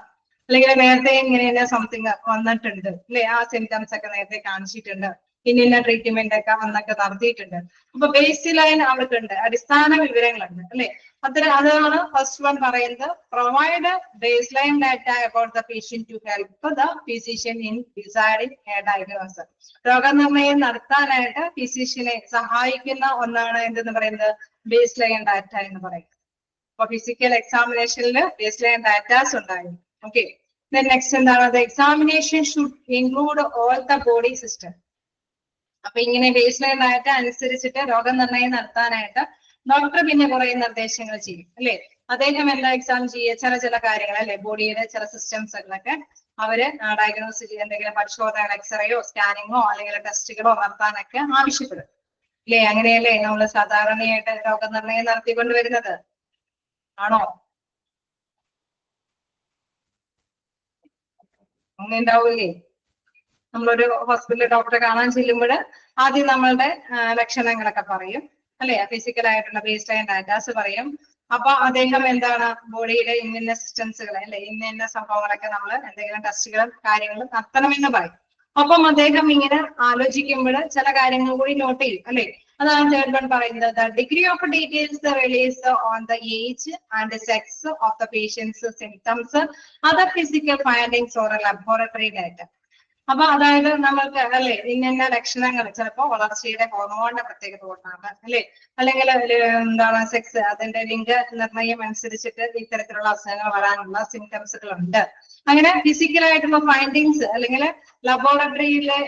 അല്ലെങ്കിൽ നേരത്തെ ഇങ്ങനെ സംതിങ് വന്നിട്ടുണ്ട് അല്ലെ ആ സിംറ്റംസ് ഒക്കെ നേരത്തെ കാണിച്ചിട്ടുണ്ട് ഇന്ന ട്രീറ്റ്മെന്റ് ഒക്കെ അന്നൊക്കെ നടത്തിയിട്ടുണ്ട്. അപ്പൊ ബേസ് ലൈൻ അവർക്കുണ്ട് അടിസ്ഥാന വിവരങ്ങളുണ്ട് അല്ലെ. അതാണ് ഫസ്റ്റ് വൺ പറയുന്നത് provide base line data about the patient to help the physician in deciding a diagnosis. രോഗനിർണയം നടത്താനായിട്ട് ഫിസിഷ്യനെ സഹായിക്കുന്ന ഒന്നാണ് എന്തെന്ന് പറയുന്നത് ബേസ് ലൈൻ ഡാറ്റ എന്ന് പറയുന്നത്. അപ്പൊ ഫിസിക്കൽ എക്സാമിനേഷനിൽ ബേസ് ലൈൻ ഡാറ്റാസ് ഉണ്ടായിരുന്നു. ഓക്കെ നെക്സ്റ്റ് എന്താണ് examination should include all the body system. അപ്പൊ ഇങ്ങനെ ബേസ് ലൈൻ ഡാറ്റ അനുസരിച്ചിട്ട് രോഗനിർണയം നടത്താനായിട്ട് ഡോക്ടർ പിന്നെ കുറെ നിർദ്ദേശങ്ങൾ ചെയ്യും അല്ലെ. അദ്ദേഹം എന്താ എക്സാം ചെയ്യുക ചില കാര്യങ്ങൾ അല്ലെ ബോഡിയുടെ ചില സിസ്റ്റംസുകളൊക്കെ അവര് ഡയഗ്നോസ് ചെയ്യുക എന്തെങ്കിലും പരിശോധന എക്സ്റേയോ സ്കാനിങ്ങോ അല്ലെങ്കിൽ ടെസ്റ്റുകളോ നടത്താനൊക്കെ ആവശ്യപ്പെടും അല്ലെ. അങ്ങനെയല്ലേ നമ്മൾ സാധാരണയായിട്ട് രോഗനിർണയം നടത്തിക്കൊണ്ടുവരുന്നത് ആണോ? അങ്ങനെ ഉണ്ടാവൂലേ? നമ്മളൊരു ഹോസ്പിറ്റലിൽ ഡോക്ടറെ കാണാൻ ചെല്ലുമ്പോൾ ആദ്യം നമ്മളുടെ ലക്ഷണങ്ങളൊക്കെ പറയും അല്ലെ. ഫിസിക്കൽ ആയിട്ടുള്ള ബേസ് ലൈൻ ഡാറ്റാസ് പറയും. അപ്പൊ അദ്ദേഹം എന്താണ് ബോഡിയിലെ ഇന്ന സിസ്റ്റംസുകൾ അല്ലെ ഇന്ന സംഭവങ്ങളൊക്കെ നമ്മൾ എന്തെങ്കിലും ടെസ്റ്റുകളും കാര്യങ്ങളും നടത്തണമെന്ന് പറയും. അപ്പം അദ്ദേഹം ഇങ്ങനെ ആലോചിക്കുമ്പോൾ ചില കാര്യങ്ങൾ കൂടി നോട്ട് ചെയ്യും അല്ലെ. അതാണ് തേർഡ് വൺ പറയുന്നത് degree of details release on the age and sex of the patients symptoms other physical findings or laboratory data. അപ്പൊ അതായത് നമ്മൾക്ക് അല്ലെ ഇന്ന ലക്ഷണങ്ങൾ ചിലപ്പോൾ വളർച്ചയുടെ ഹോർമോണിന്റെ പ്രത്യേകത കൊണ്ടാണ് അല്ലെ, അല്ലെങ്കിൽ എന്താണ് സെക്സ് അതിന്റെ ലിംഗ നിർണയം അനുസരിച്ചിട്ട് ഇത്തരത്തിലുള്ള അസുഖങ്ങൾ വരാനുള്ള സിംറ്റംസുകൾ ഉണ്ട്. അങ്ങനെ ഫിസിക്കലായിട്ടുള്ള ഫൈൻഡിങ്സ് അല്ലെങ്കിൽ ലബോറട്ടറിയിലെ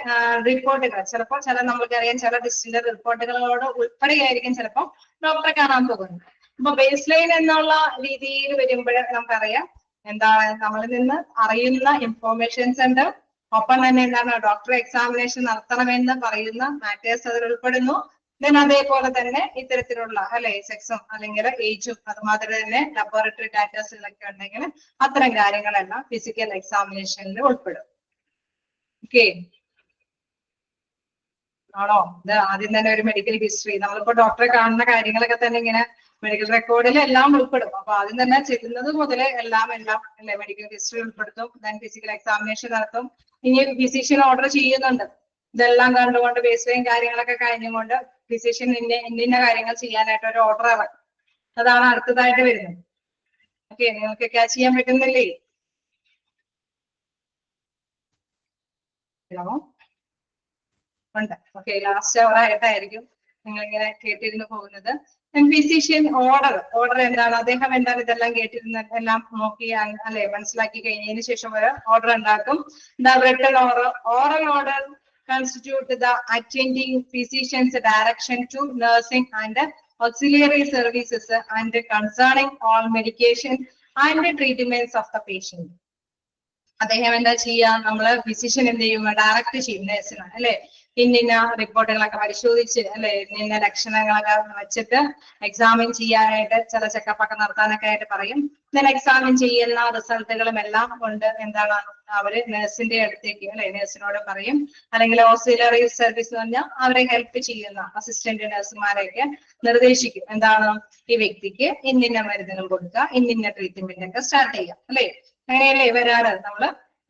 റിപ്പോർട്ടുകൾ ചിലപ്പോൾ നമ്മൾക്കറിയാം ചില ഡിസ്റ്റിന്റെ റിപ്പോർട്ടുകളോട് ഉൾപ്പെടെയായിരിക്കും ചിലപ്പോൾ ഡോക്ടറെ കാണാൻ പോകുന്നത്. അപ്പൊ ബേസ് ലൈൻ എന്നുള്ള രീതിയിൽ വരുമ്പോൾ നമുക്കറിയാം എന്താണ് നമ്മളിൽ നിന്ന് അറിയുന്ന ഇൻഫോർമേഷൻസ് ഉണ്ട്. ഒപ്പം തന്നെ എന്താണ് ഡോക്ടർ എക്സാമിനേഷൻ നടത്തണമെന്ന് പറയുന്ന മാറ്റേഴ്സ് അതിൽ ഉൾപ്പെടുന്നു. ദെൻ അതേപോലെ തന്നെ ഇത്തരത്തിലുള്ള അല്ലെ സെക്സും അല്ലെങ്കിൽ ഏജും അതുമാതിരി തന്നെ ലബോറട്ടറി ഡാറ്റാസിലൊക്കെ ഉണ്ടെങ്കിൽ അത്തരം കാര്യങ്ങളെല്ലാം ഫിസിക്കൽ എക്സാമിനേഷനിൽ ഉൾപ്പെടും. ഓക്കെ ആണോ? ഇത് ആദ്യം തന്നെ ഒരു മെഡിക്കൽ ഹിസ്റ്ററി നമ്മളിപ്പോ ഡോക്ടറെ കാണുന്ന കാര്യങ്ങളൊക്കെ തന്നെ ഇങ്ങനെ മെഡിക്കൽ റെക്കോർഡിൽ എല്ലാം ഉൾപ്പെടും. അപ്പൊ ആദ്യം തന്നെ ചെല്ലുന്നത് മുതലേ എല്ലാം അല്ലെ മെഡിക്കൽ ഹിസ്റ്ററി ഉൾപ്പെടുത്തും. ദെൻ ഫിസിക്കൽ എക്സാമിനേഷൻ നടത്തും. ഇനി ഫിസിഷ്യൻ ഓർഡർ ചെയ്യുന്നുണ്ട്. ഇതെല്ലാം കണ്ടുകൊണ്ട് ബേസ് ലൈൻ കാര്യങ്ങളൊക്കെ കഴിഞ്ഞുകൊണ്ട് ഫിസിഷ്യൻ ഇന്ന കാര്യങ്ങൾ ചെയ്യാനായിട്ട് ഒരു ഓർഡർ ഇറക്കും. അതാണ് അടുത്തതായിട്ട് വരുന്നത്. ഓക്കെ, നിങ്ങൾക്ക് ക്യാച്ച് ചെയ്യാൻ പറ്റുന്നില്ലേ? ഹലോ ഉണ്ട്. ഓക്കെ, ലാസ്റ്റ് അവർ ആയിട്ടായിരിക്കും നിങ്ങൾ ഇങ്ങനെ കേട്ടിരുന്നു പോകുന്നത്. ഫിസിഷ്യൻ ഓർഡർ എന്താണ്, അദ്ദേഹം എന്താണ് ഇതെല്ലാം കേട്ടിരുന്ന എല്ലാം നോക്കി അല്ലെ മനസ്സിലാക്കി കഴിഞ്ഞതിന് ശേഷം ഒരു ഓർഡർ ഉണ്ടാക്കും. The written oral order constitute the attending physician's direction to nursing and auxiliary services and concerning all medication and treatments of the patient. അദ്ദേഹം എന്താ ചെയ്യാ, നമ്മള് ഫിസിഷ്യൻ എന്ത് ചെയ്യും, ഡയറക്റ്റ് ചെയ്യും നേഴ്സിനാണ് അല്ലെ, ഇന്ന റിപ്പോർട്ടുകളൊക്കെ പരിശോധിച്ച് അല്ലെ ഇന്ന ലക്ഷണങ്ങളൊക്കെ വെച്ചിട്ട് എക്സാമിൻ ചെയ്യാനായിട്ട് ചില ചെക്കപ്പ് ഒക്കെ നടത്താനൊക്കെ ആയിട്ട് പറയും. ദെൻ എക്സാമിൻ ചെയ്യുന്ന റിസൾട്ടുകളും എല്ലാം കൊണ്ട് എന്താണ് അവര് നേഴ്സിന്റെ അടുത്തേക്ക് അല്ലെ നേഴ്സിനോട് പറയും. അല്ലെങ്കിൽ ഓക്സിലറി സർവീസ് എന്ന് പറഞ്ഞാൽ അവരെ ഹെൽപ്പ് ചെയ്യുന്ന അസിസ്റ്റന്റ് നഴ്സുമാരെയൊക്കെ നിർദ്ദേശിക്കും. എന്താണ് ഈ വ്യക്തിക്ക് ഇന്ന മരുന്നുകൾ കൊടുക്കുക, ഇന്ന ട്രീറ്റ്മെന്റ് ഒക്കെ സ്റ്റാർട്ട് ചെയ്യാം അല്ലെ. അങ്ങനെയല്ലേ വരാറ്.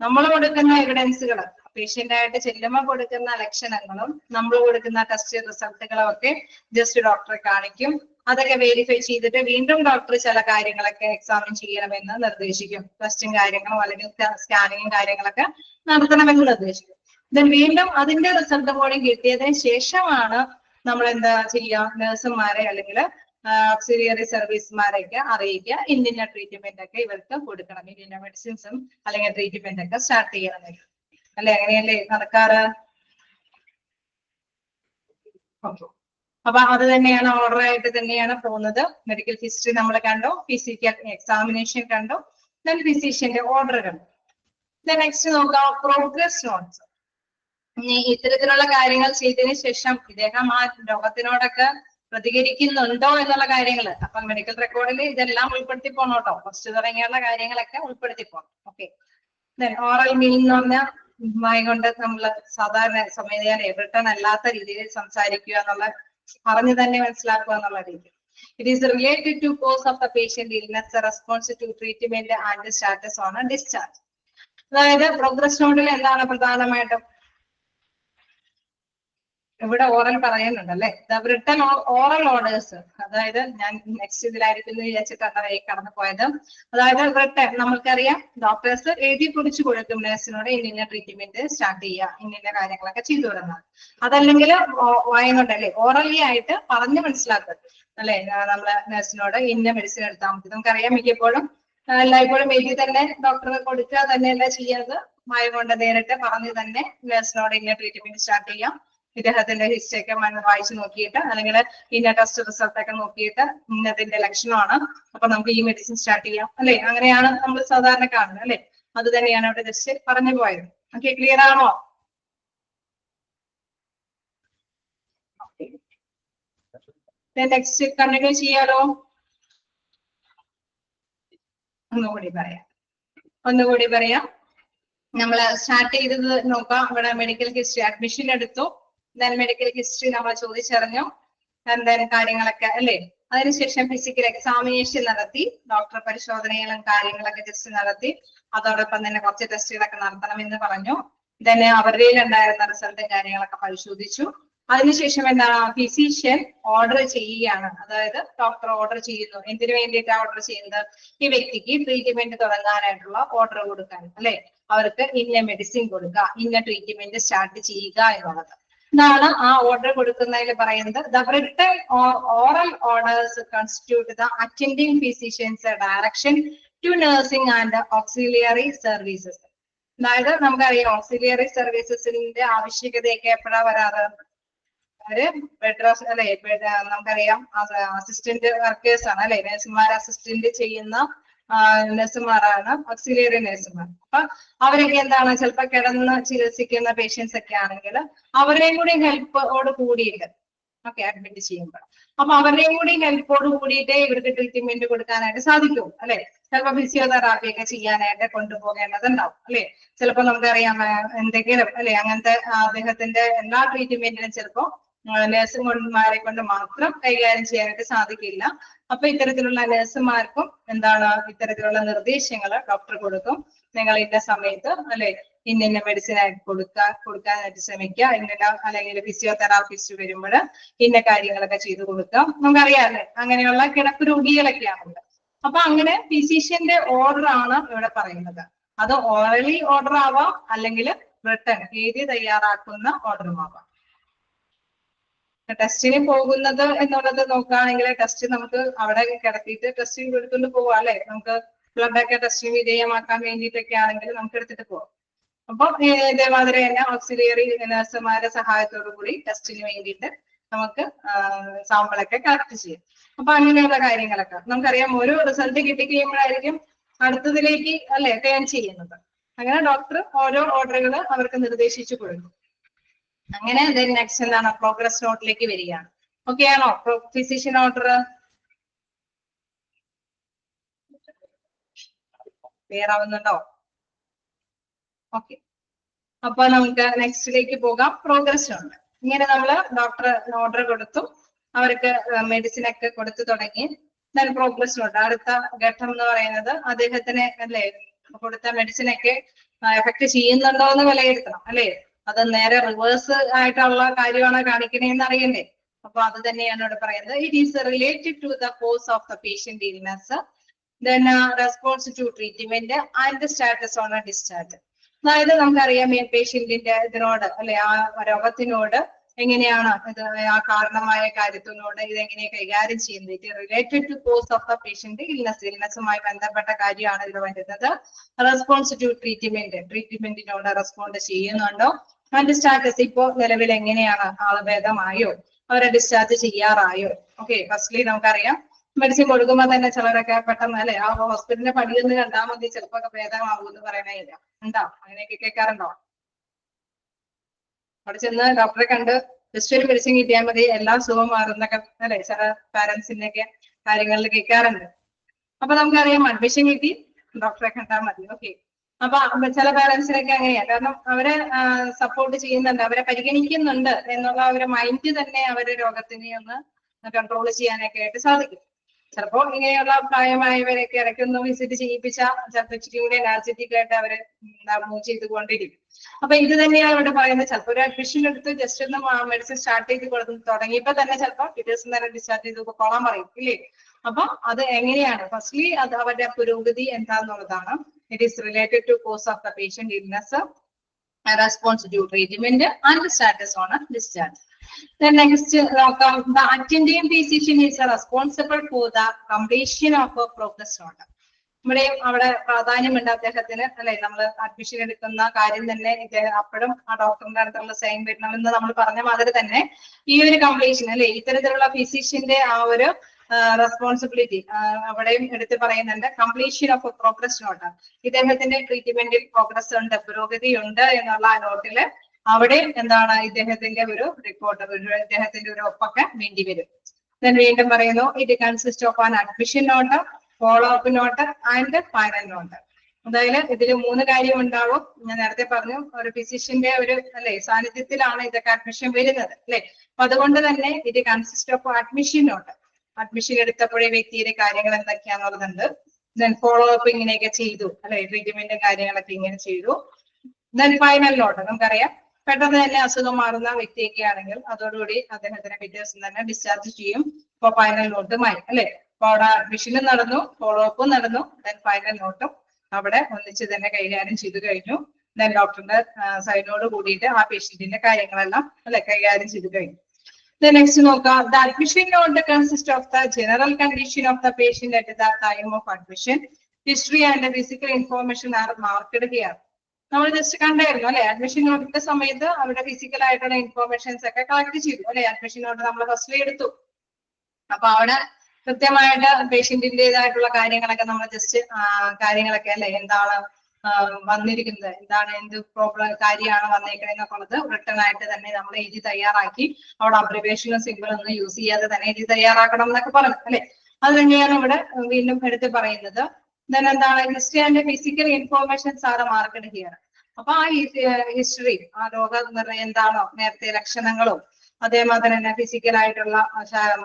നമ്മൾ കൊടുക്കുന്ന എവിഡൻസുകൾ പേഷ്യന്റ് ആയിട്ട് ചെല്ലുമ്പോൾ കൊടുക്കുന്ന ലക്ഷണങ്ങളും നമ്മൾ കൊടുക്കുന്ന ടെസ്റ്റ് റിസൾട്ടുകളും ഒക്കെ ജസ്റ്റ് ഡോക്ടറെ കാണിക്കും. അതൊക്കെ വെരിഫൈ ചെയ്തിട്ട് വീണ്ടും ഡോക്ടർ ചില കാര്യങ്ങളൊക്കെ എക്സാമിൻ ചെയ്യണമെന്ന് നിർദ്ദേശിക്കും. ടെസ്റ്റും കാര്യങ്ങളും അല്ലെങ്കിൽ സ്കാനിങ്ങും കാര്യങ്ങളൊക്കെ നടത്തണമെന്ന് നിർദ്ദേശിക്കും. ദെൻ വീണ്ടും അതിന്റെ റിസൾട്ട് കൂടി കിട്ടിയതിന് ശേഷമാണ് നമ്മൾ എന്താ ചെയ്യുക, നഴ്സുമാരെ അല്ലെങ്കിൽ ഓക്സിലിയറി സർവീസുമാരെയൊക്കെ അറിയിക്കുക ഇന്ന ട്രീറ്റ്മെന്റ് ഒക്കെ ഇവർക്ക് കൊടുക്കണം, ഇന്ന മെഡിസിൻസും അല്ലെങ്കിൽ ട്രീറ്റ്മെന്റ് ഒക്കെ സ്റ്റാർട്ട് ചെയ്യണം അല്ലെ. അങ്ങനെയല്ലേ നടക്കാറ്. അപ്പൊ അത് തന്നെയാണ് ഓർഡർ ആയിട്ട് തന്നെയാണ് പോകുന്നത്. മെഡിക്കൽ ഹിസ്റ്ററി നമ്മൾ കണ്ടു, ഫിസിക്കൽ എക്സാമിനേഷൻ കണ്ടു, ദെൻ ഫിസിഷ്യന്റെ ഓർഡർ കണ്ടു. ദെൻ നെക്സ്റ്റ് നോക്കാം പ്രോഗ്രസ് നോട്ട്സ്. ഇത്തരത്തിലുള്ള കാര്യങ്ങൾ ചെയ്തതിനു ശേഷം ഇദ്ദേഹം ആ രോഗത്തിനോടൊക്കെ പ്രതികരിക്കുന്നുണ്ടോ എന്നുള്ള കാര്യങ്ങള് അപ്പൊ മെഡിക്കൽ റെക്കോർഡിൽ ഇതെല്ലാം ഉൾപ്പെടുത്തി പോകണം കേട്ടോ. ഫസ്റ്റ് തുടങ്ങിയുള്ള കാര്യങ്ങളൊക്കെ ഉൾപ്പെടുത്തി പോകണം. ഓക്കെ, ദെൻ ഓറൽ മീൻ എന്ന് പറഞ്ഞാൽ വായ കൊണ്ട് നമ്മൾ സാധാരണ സ്വമേധയാ റിട്ടേൺ അല്ലാത്ത രീതിയിൽ സംസാരിക്കുക എന്നുള്ള പറഞ്ഞു തന്നെ മനസ്സിലാക്കുക എന്നുള്ള രീതി. It is related to cause of the patient illness, response to treatment and status on discharge. അതായത് പ്രോഗ്രസ് നോട്ടിൽ എന്താണ് പ്രധാനമായിട്ടും ഇവിടെ ഓറൽ പറയുന്നുണ്ടല്ലേ. റിട്ടൺ ഓറൽ ഓർഡേഴ്സ്, അതായത് ഞാൻ നെക്സ്റ്റ് ഇതിലായിരിക്കും എന്ന് വിചാരിച്ചിട്ടാണ് കടന്നു പോയത്. അതായത് റിട്ടൺ നമ്മൾക്കറിയാം ഡോക്ടേഴ്സ് എഴുതി കുറിച്ച് കൊടുക്കും നേഴ്സിനോട് ഇന്ന ട്രീറ്റ്മെന്റ് സ്റ്റാർട്ട് ചെയ്യുക, ഇന്ന കാര്യങ്ങളൊക്കെ ചെയ്തു തുടങ്ങാം. അതല്ലെങ്കിൽ വായം കൊണ്ടല്ലേ ഓറലി ആയിട്ട് പറഞ്ഞ് മനസ്സിലാക്കുക അല്ലെ നമ്മള് നേഴ്സിനോട് ഇന്ന മെഡിസിൻ എടുത്താൽ മതി. നമുക്കറിയാം മിക്കപ്പോഴും എല്ലായ്പ്പോഴും എഴുതി തന്നെ ഡോക്ടറെ കൊടുക്കുക തന്നെയല്ല ചെയ്യുന്നത്, വായം കൊണ്ട് നേരിട്ട് പറഞ്ഞ് തന്നെ നേഴ്സിനോട് ഇന്ന ട്രീറ്റ്മെന്റ് സ്റ്റാർട്ട് ചെയ്യാം, ഇദ്ദേഹത്തിന്റെ ഹിസ്റ്ററി ഒക്കെ വായിച്ചു നോക്കിയിട്ട് അല്ലെങ്കിൽ ഇന്ന ടെസ്റ്റ് റിസൾട്ട് ഒക്കെ നോക്കിയിട്ട് ഇന്നതിന്റെ ലക്ഷണമാണ്, അപ്പൊ നമുക്ക് ഈ മെഡിസിൻ സ്റ്റാർട്ട് ചെയ്യാം അല്ലെ. അങ്ങനെയാണ് നമ്മൾ സാധാരണ കാണുന്നത് അല്ലെ. അത് തന്നെയാണ് ഇവിടെ ജസ്റ്റ് പറഞ്ഞു പോയത്. ഓക്കെ, ക്ലിയർ ആണോ? നെക്സ്റ്റ് കണ്ടിന്യൂ ചെയ്യാലോ. ഒന്നുകൂടി പറയാം. നമ്മൾ സ്റ്റാർട്ട് ചെയ്തത് നോക്കാം. ഇവിടെ മെഡിക്കൽ ഹിസ്റ്ററി അഡ്മിഷൻ എടുത്തു, ദെൻ മെഡിക്കൽ ഹിസ്റ്ററി നമ്മൾ ചോദിച്ചറിഞ്ഞു, ദെൻ കാര്യങ്ങളൊക്കെ അല്ലേ. അതിനുശേഷം ഫിസിക്കൽ എക്സാമിനേഷൻ നടത്തി, ഡോക്ടർ പരിശോധനകളും കാര്യങ്ങളൊക്കെ ജസ്റ്റ് നടത്തി, അതോടൊപ്പം തന്നെ കുറച്ച് ടെസ്റ്റുകളൊക്കെ നടത്തണമെന്ന് പറഞ്ഞു. ദെൻ അവരുടെ ഉണ്ടായിരുന്ന റിസൾട്ടും കാര്യങ്ങളൊക്കെ പരിശോധിച്ചു. അതിനുശേഷം എന്താണ് ഫിസിഷ്യൻ ഓർഡർ ചെയ്യുകയാണ്, അതായത് ഡോക്ടർ ഓർഡർ ചെയ്യുന്നു. എന്തിനു വേണ്ടിയിട്ടാണ് ഓർഡർ ചെയ്യുന്നത്? ഈ വ്യക്തിക്ക് ട്രീറ്റ്മെന്റ് തുടങ്ങാനായിട്ടുള്ള ഓർഡർ കൊടുക്കാൻ, അല്ലെ? അവർക്ക് ഇന്ന മെഡിസിൻ കൊടുക്കുക, ഇന്ന ട്രീറ്റ്മെന്റ് സ്റ്റാർട്ട് ചെയ്യുക എന്നുള്ളത്. ഇതാണ് ആ ഓർഡർ കൊടുക്കുന്നതിൽ പറയുന്നത്. The written oral orders constitute the attending physicians direction to nursing and auxiliary services. അതായത് നമുക്കറിയാം ഓക്സിലിയറി സർവീസസിന്റെ ആവശ്യകതയൊക്കെ എപ്പോഴാ വരാറ്? ഒരു ബെഡ് റെസ്റ്റ്, അല്ലെ? നമുക്കറിയാം അസിസ്റ്റന്റ് വർക്കേഴ്സ് ആണ്, അല്ലെ? നഴ്സുമാർ അസിസ്റ്റന്റ് ചെയ്യുന്ന നഴ്സുമാരാണ് ഓക്സിലിയറി നഴ്സുമാർ. അപ്പൊ അവരൊക്കെ എന്താണ്, ചിലപ്പോൾ കിടന്ന് ചികിത്സിക്കുന്ന പേഷ്യൻസ് ഒക്കെ ആണെങ്കിൽ അവരെയും കൂടി ഹെൽപ്പോട് കൂടിയിട്ട്, ഓക്കെ, അഡ്മിറ്റ് ചെയ്യുമ്പോൾ അപ്പൊ അവരുടെയും കൂടി ഹെൽപ്പോട് കൂടിയിട്ടേ ഇവർക്ക് ട്രീറ്റ്മെന്റ് കൊടുക്കാനായിട്ട് സാധിക്കൂ, അല്ലെ? ചിലപ്പോൾ ഫിസിയോതെറാപ്പി ഒക്കെ ചെയ്യാനായിട്ട് കൊണ്ടുപോകേണ്ടതുണ്ടാവും, അല്ലെ? ചിലപ്പോൾ നമുക്കറിയാം എന്തെങ്കിലും, അല്ലെ, അങ്ങനത്തെ അദ്ദേഹത്തിന്റെ എല്ലാ ട്രീറ്റ്മെന്റിനും ചിലപ്പോൾ നഴ്സുമാരെ കൊണ്ട് മാത്രം കൈകാര്യം ചെയ്യാനായിട്ട് സാധിക്കില്ല. അപ്പൊ ഇത്തരത്തിലുള്ള നഴ്സുമാർക്കും എന്താണ് ഇത്തരത്തിലുള്ള നിർദ്ദേശങ്ങൾ ഡോക്ടർ കൊടുക്കും. നിങ്ങൾ ഇന്ന സമയത്ത്, അല്ലെ, ഇന്ന മെഡിസിൻ ആയിട്ട് കൊടുക്കാനായിട്ട് ശ്രമിക്കുക, ഇന്ന, അല്ലെങ്കിൽ ഫിസിയോതെറാപ്പിസ്റ്റ് വരുമ്പോൾ ഇന്ന കാര്യങ്ങളൊക്കെ ചെയ്തു കൊടുക്കാം. നമുക്കറിയാമല്ലേ, അങ്ങനെയുള്ള കിടപ്പ് രോഗികളൊക്കെയാണുള്ളത്. അപ്പൊ അങ്ങനെ ഫിസിഷ്യന്റെ ഓർഡർ ആണ് ഇവിടെ പറയുന്നത്. അത് ഓറലി ഓർഡർ ആവാം, അല്ലെങ്കിൽ റിട്ടൺ എഴുതി തയ്യാറാക്കുന്ന ഓർഡറും ആവാം. ടെസ്റ്റിന് പോകുന്നത് എന്നുള്ളത് നോക്കുകയാണെങ്കിൽ ടെസ്റ്റ് നമുക്ക് അവിടെ കിടത്തിയിട്ട് ടെസ്റ്റിന് എടുത്തുകൊണ്ട് പോവാം, അല്ലെ? നമുക്ക് ബ്ലഡ് ഒക്കെ ടെസ്റ്റിന് വിധേയമാക്കാൻ വേണ്ടിയിട്ടൊക്കെ ആണെങ്കിൽ നമുക്ക് എടുത്തിട്ട് പോവാം. അപ്പൊ ഇതേമാതിരി തന്നെ ഓക്സിലിയറി നഴ്സുമാരുടെ സഹായത്തോടു കൂടി ടെസ്റ്റിന് വേണ്ടിയിട്ട് നമുക്ക് സാമ്പിളൊക്കെ കളക്ട് ചെയ്യാം. അപ്പൊ അങ്ങനെയുള്ള കാര്യങ്ങളൊക്കെ നമുക്കറിയാം. ഓരോ റിസൾട്ട് കിട്ടിക്കഴിയുമ്പോഴായിരിക്കും അടുത്തതിലേക്ക്, അല്ലെ, ടേൺ ചെയ്യുന്നത്. അങ്ങനെ ഡോക്ടർ ഓരോ ഓർഡറുകൾ അവർക്ക് നിർദ്ദേശിച്ചു കൊടുക്കും. അങ്ങനെ നെക്സ്റ്റ് എന്താണ്, പ്രോഗ്രസ് നോട്ടിലേക്ക് വരികയാണ്. ഓക്കെ ആണോ? ഫിസിഷ്യൻ ഓർഡർ ക്ലിയർ ആവുന്നുണ്ടോ? ഓക്കെ, അപ്പൊ നമുക്ക് നെക്സ്റ്റിലേക്ക് പോകാം. Progress note. ഇങ്ങനെ നമ്മൾ ഡോക്ടർ ഓർഡർ കൊടുത്തു, അവർക്ക് മെഡിസിൻ ഒക്കെ കൊടുത്തു തുടങ്ങി. പ്രോഗ്രസ് നോട്ട്, അടുത്ത ഘട്ടം എന്ന് പറയുന്നത് അദ്ദേഹത്തിന്, അല്ലെ, കൊടുത്ത മെഡിസിൻ ഒക്കെ എഫക്ട് ചെയ്യുന്നുണ്ടോ എന്ന് വിലയിരുത്തണം, അല്ലെ? അത് നേരെ റിവേഴ്സ് ആയിട്ടുള്ള കാര്യമാണ് കാണിക്കണേന്ന് അറിയണ്ടേ? അപ്പൊ അത് തന്നെയാണ് ഇവിടെ പറയുന്നത്. It is related to the cause of the patient illness, then response to treatment and status on discharge. അതായത് നമുക്കറിയാം പേഷ്യന്റിന്റെ ഇതിനോട്, അല്ലെ, ആ രോഗത്തിനോട് എങ്ങനെയാണ് ഇത്, ആ കാരണമായ കാര്യത്തിനോട് ഇതെങ്ങനെ കൈകാര്യം ചെയ്യുന്നത്. It related to cause of the patient ഇൽനെസ്സുമായി ബന്ധപ്പെട്ട കാര്യമാണ് ഇത് വരുന്നത്. റെസ്പോൺസ് ടു ട്രീറ്റ്മെന്റിനോട് റെസ്പോണ്ട് ചെയ്യുന്നുണ്ടോ? അതിന്റെ സ്റ്റാറ്റസ് ഇപ്പോ നിലവിൽ എങ്ങനെയാണ്, ആള് ഭേദമായോ, അവരെ ഡിസ്ചാർജ് ചെയ്യാറായോ? ഓക്കെ, ഫസ്റ്റ്ലി നമുക്കറിയാം മെഡിസിൻ കൊടുക്കുമ്പോൾ തന്നെ ചിലരൊക്കെ പെട്ടെന്ന്, അല്ലെ, ആ ഹോസ്പിറ്റലിന്റെ പടിയൊന്ന് കണ്ടാൽ മതി ചിലപ്പോ ഭേദമാകും എന്ന് പറയണേയില്ല. ഉണ്ടോ? അങ്ങനെയൊക്കെ കേൾക്കാറുണ്ടോ? അവിടെ ചെന്ന് ഡോക്ടറെ കണ്ട് ജസ്റ്റ് ഒരു മെഡിസിൻ കിട്ടിയാൽ മതി എല്ലാം സുഖം മാറുന്നൊക്കെ, അല്ലെ, ചില പാരന്റ്സിന്റെയൊക്കെ കാര്യങ്ങളിൽ കേൾക്കാറുണ്ട്. അപ്പൊ നമുക്കറിയാം അഡ്മിഷൻ കിട്ടി ഡോക്ടറെ കണ്ടാൽ മതി. ഓക്കെ, അപ്പൊ ചില പാരന്റ്സിനൊക്കെ അങ്ങനെയാ. കാരണം അവരെ സപ്പോർട്ട് ചെയ്യുന്നുണ്ട്, അവരെ പരിഗണിക്കുന്നുണ്ട് എന്നുള്ള ഒരു മൈൻഡ് തന്നെ അവര് രോഗത്തിനെ ഒന്ന് കൺട്രോൾ ചെയ്യാനൊക്കെ ആയിട്ട് സാധിക്കും. ചിലപ്പോൾ ഇങ്ങനെയുള്ള പ്രായമായവരൊക്കെ ഇടയ്ക്കൊന്ന് വിസിറ്റ് ചെയ്യിപ്പിച്ചാൽ ചിലപ്പോൾ ഇച്ചിരി കൂടി എനർജറ്റിക് ആയിട്ട് അവര് മൂവ് ചെയ്തുകൊണ്ടിരിക്കും. അപ്പൊ ഇത് തന്നെയാണ് ഇവിടെ പറയുന്നത്. ചിലപ്പോൾ ഒരു അഡ്മിഷൻ എടുത്ത് ജസ്റ്റ് ഒന്ന് മെഡിസിൻ സ്റ്റാർട്ട് ചെയ്ത് തുടങ്ങിയപ്പോ തന്നെ ചിലപ്പോൾ ടീച്ചേഴ്സ് നേരെ ഡിസ്ചാർജ് ചെയ്ത് കൊള്ളാൻ പറയും, ഇല്ലേ? അപ്പൊ അത് എങ്ങനെയാണ്, ഫസ്റ്റ്ലി അത് അവരുടെ പുരോഗതി എന്താന്നുള്ളതാണ്. It is related to cause of the patient illness, response to treatment and status on discharge. Then next, the attending physician is responsible for the completion of a progress note. ഇവിടെയും അവിടെ പ്രാധാന്യമുണ്ട് അദ്ദേഹത്തിന്, അല്ലെ? നമ്മൾ അഡ്മിഷൻ എടുക്കുന്ന കാര്യം തന്നെ ഇദ്ദേഹം അപ്പോഴും ആ ഡോക്ടറിന്റെ അടുത്തുള്ള സൈൻ വരണമെന്ന് നമ്മൾ പറഞ്ഞ മാതിരി തന്നെ ഈ ഒരു കംപ്ലീഷൻ, അല്ലെ, ഇത്തരത്തിലുള്ള ഫിസിഷ്യന്റെ ആ ഒരു റെസ്പോൺസിബിലിറ്റി അവിടെയും എടുത്ത് പറയുന്നുണ്ട്. കംപ്ലീഷൻ ഓഫ് പ്രോഗ്രസ് നോട്ട്, ഇദ്ദേഹത്തിന്റെ ട്രീറ്റ്മെന്റിൽ പ്രോഗ്രസ് ഉണ്ട്, പുരോഗതി ഉണ്ട് എന്നുള്ള ആ നോട്ടില് അവിടെ എന്താണ് ഇദ്ദേഹത്തിന്റെ ഒരു റിപ്പോർട്ട്, ഇദ്ദേഹത്തിന്റെ ഒരു ഒപ്പൊക്കെ വേണ്ടി വരും. വീണ്ടും പറയുന്നു, it consist of an admission note, follow up note and final note. അതായത് ഇതിൽ 3 കാര്യം ഉണ്ടാവും. ഞാൻ നേരത്തെ പറഞ്ഞു, ഒരു ഫിസിഷ്യന്റെ ഒരു, അല്ലെ, സാന്നിധ്യത്തിലാണ് ഇതൊക്കെ അഡ്മിഷൻ വരുന്നത്, അല്ലെ? അപ്പൊ അതുകൊണ്ട് തന്നെ ഇത് consist of admission note, admission എടുത്തപ്പോഴേ വ്യക്തിയുടെ കാര്യങ്ങൾ എന്തൊക്കെയാണെന്നുള്ളതുണ്ട്. ദെൻ ഫോളോ അപ്പ് ഇങ്ങനെയൊക്കെ ചെയ്തു, അല്ലെ, ട്രീറ്റ്മെന്റും കാര്യങ്ങളൊക്കെ ഇങ്ങനെ ചെയ്തു. ദെൻ ഫൈനൽ നോട്ട്, നമുക്കറിയാം പെട്ടെന്ന് തന്നെ അസുഖം മാറുന്ന വ്യക്തിയൊക്കെ ആണെങ്കിൽ അതോടുകൂടി അദ്ദേഹത്തിന് പിറ്റേ ദിവസം തന്നെ ഡിസ്ചാർജ് ചെയ്യും. ഇപ്പൊ ഫൈനൽ നോട്ടുമായി അല്ലെ. അപ്പൊ അവിടെ അഡ്മിഷനും നടന്നു, ഫോളോ അപ്പും നടന്നു, ദെൻ ഫൈനൽ നോട്ടും അവിടെ ഒന്നിച്ച് തന്നെ കൈകാര്യം ചെയ്തു കഴിഞ്ഞു. ദെൻ ഡോക്ടറിന്റെ സൈനോട് കൂടിയിട്ട് ആ പേഷ്യന്റിന്റെ കാര്യങ്ങളെല്ലാം അല്ലെ കൈകാര്യം ചെയ്തു കഴിഞ്ഞു. നെക്സ്റ്റ് നോക്കാം. The admission note consist of the general condition of the patient at the time of admission. History and physical information are marked here. നമ്മൾ ജസ്റ്റ് കണ്ടായിരുന്നു അല്ലെ. അഡ്മിഷൻ നോട്ടിന്റെ സമയത്ത് അവിടെ ഫിസിക്കൽ ആയിട്ടുള്ള ഇൻഫോർമേഷൻസ് ഒക്കെ കളക്ട് ചെയ്തു അല്ലെ. അഡ്മിഷൻ നോട്ട് നമ്മൾ ഫസ്റ്റ് എടുത്തു. അപ്പൊ അവിടെ കൃത്യമായിട്ട് പേഷ്യന്റിന്റേതായിട്ടുള്ള കാര്യങ്ങളൊക്കെ നമ്മൾ ജസ്റ്റ് കാര്യങ്ങളൊക്കെ അല്ലെ, എന്താണ് വന്നിരിക്കുന്നത്, എന്താണ് എന്ത് പ്രോബ്ലം കാര്യമാണ് വന്നേക്കുന്നത് ഉള്ളത് റിട്ടേൺ ആയിട്ട് തന്നെ നമ്മൾ എഴുതി തയ്യാറാക്കി അവിടെ അബ്രിവേഷനും സിമ്പിൾ ഒന്നും യൂസ് ചെയ്യാതെ തന്നെ എഴുതി തയ്യാറാക്കണം എന്നൊക്കെ പറഞ്ഞു അല്ലെ. അത് തന്നെയാണ് ഇവിടെ വീണ്ടും എടുത്ത് പറയുന്നത്. ദെൻ എന്താണ് history and physical informations R marked here. അപ്പൊ ആ ഹിസ്റ്ററി, ആ രോഗനിർണയം എന്താണോ നേരത്തെ ലക്ഷണങ്ങളും അതേമാതിരി തന്നെ ഫിസിക്കൽ ആയിട്ടുള്ള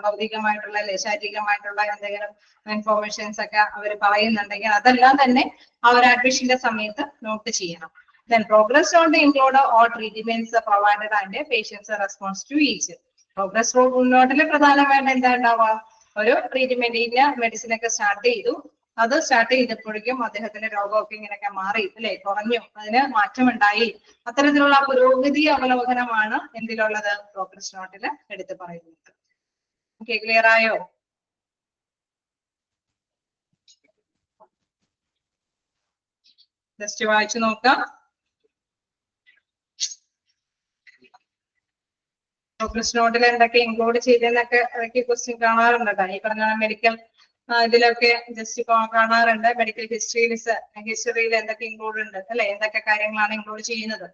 ഭൗതികമായിട്ടുള്ള അല്ലെ ശാരീരികമായിട്ടുള്ള എന്തെങ്കിലും ഇൻഫോർമേഷൻസ് ഒക്കെ അവർ പറയുന്നുണ്ടെങ്കിൽ അതെല്ലാം തന്നെ അവർ അഡ്മിഷന്റെ സമയത്ത് നോട്ട് ചെയ്യണം. Then progress note include all treatments provided and patients response to each. Progress നോട്ടിൽ പ്രധാനമായിട്ട് എന്താ ഉണ്ടാവുക, ഒരു ട്രീറ്റ്മെന്റിന്റെ മെഡിസിൻ ഒക്കെ സ്റ്റാർട്ട് ചെയ്തു, അത് സ്റ്റാർട്ട് ചെയ്തപ്പോഴേക്കും അദ്ദേഹത്തിന്റെ രോഗമൊക്കെ ഇങ്ങനെയൊക്കെ മാറി അല്ലെ, കുറഞ്ഞു, അതിന് മാറ്റമുണ്ടായി, അത്തരത്തിലുള്ള പുരോഗതി അവലോകനമാണ് എന്തിലുള്ളത്, പ്രോഗ്രസ് നോട്ടിൽ എടുത്ത് പറയുന്നത്. ഓക്കെ, ക്ലിയർ ആയോ? ജസ്റ്റ് വായിച്ചു നോക്കാം. പ്രോഗ്രസ് നോട്ടിൽ എന്തൊക്കെ ഇൻക്ലൂഡ് ചെയ്തെന്നൊക്കെ ഇടയ്ക്ക് ക്വസ്റ്റ്യൻ കാണാറുണ്ട്. ഈ പറഞ്ഞ മെഡിക്കൽ ഇതിലൊക്കെ ജസ്റ്റ് കാണാറുണ്ട്. മെഡിക്കൽ ഹിസ്റ്ററിയിൽ എന്തൊക്കെ ഇൻക്ലൂഡ് ഉണ്ട് അല്ലെ, എന്തൊക്കെ കാര്യങ്ങളാണ് ഇൻക്ലൂഡ് ചെയ്യുന്നത്.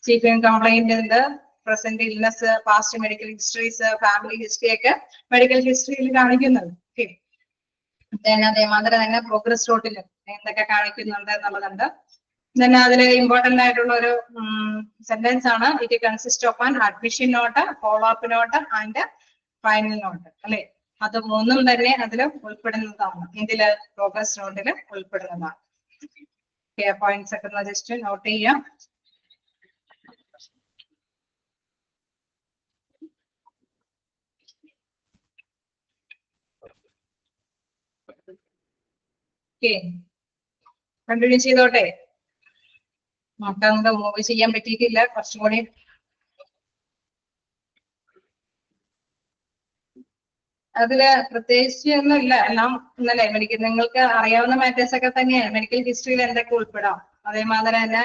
ചീഫ് കംപ്ലൈന്റ് ഉണ്ട്, present illness, past medical histories, family history ഒക്കെ മെഡിക്കൽ ഹിസ്റ്ററിയിൽ കാണിക്കുന്നുണ്ട്. ഓക്കെ, അതേമാതിരി തന്നെ പ്രോഗ്രസ് നോട്ടിൽ എന്തൊക്കെ കാണിക്കുന്നുണ്ട് എന്നുള്ളതുണ്ട്. then അതിൽ ഇമ്പോർട്ടന്റ് ആയിട്ടുള്ള ഒരു സെന്റൻസ് ആണ്, it consist of an admission note, follow up note and final note അല്ലെ. അത് മൂന്നും തന്നെ അതിൽ ഉൾപ്പെടുന്നതാണ്, ഇതില് പ്രോഗ്രസ് നോട്ടിൽ ഉൾപ്പെടുന്നതാണ്. പോയിന്റ്സ് ഒക്കെ ജസ്റ്റ് നോട്ട് ചെയ്യാം. കണ്ടിന്യൂ ചെയ്തോട്ടെ. നോക്കാം, മൂവ് ചെയ്യാൻ പറ്റിയിട്ടില്ല, കുറച്ചും കൂടി അതില് പ്രത്യേകിച്ച് ഒന്നുമില്ല. എല്ലാം ഇന്നലെ മെഡിക്കൽ നിങ്ങൾക്ക് അറിയാവുന്ന മാറ്റേഴ്സ് ഒക്കെ തന്നെയാണ്. മെഡിക്കൽ ഹിസ്റ്ററിയിൽ എന്തൊക്കെ ഉൾപ്പെടാം, അതേമാതിരി തന്നെ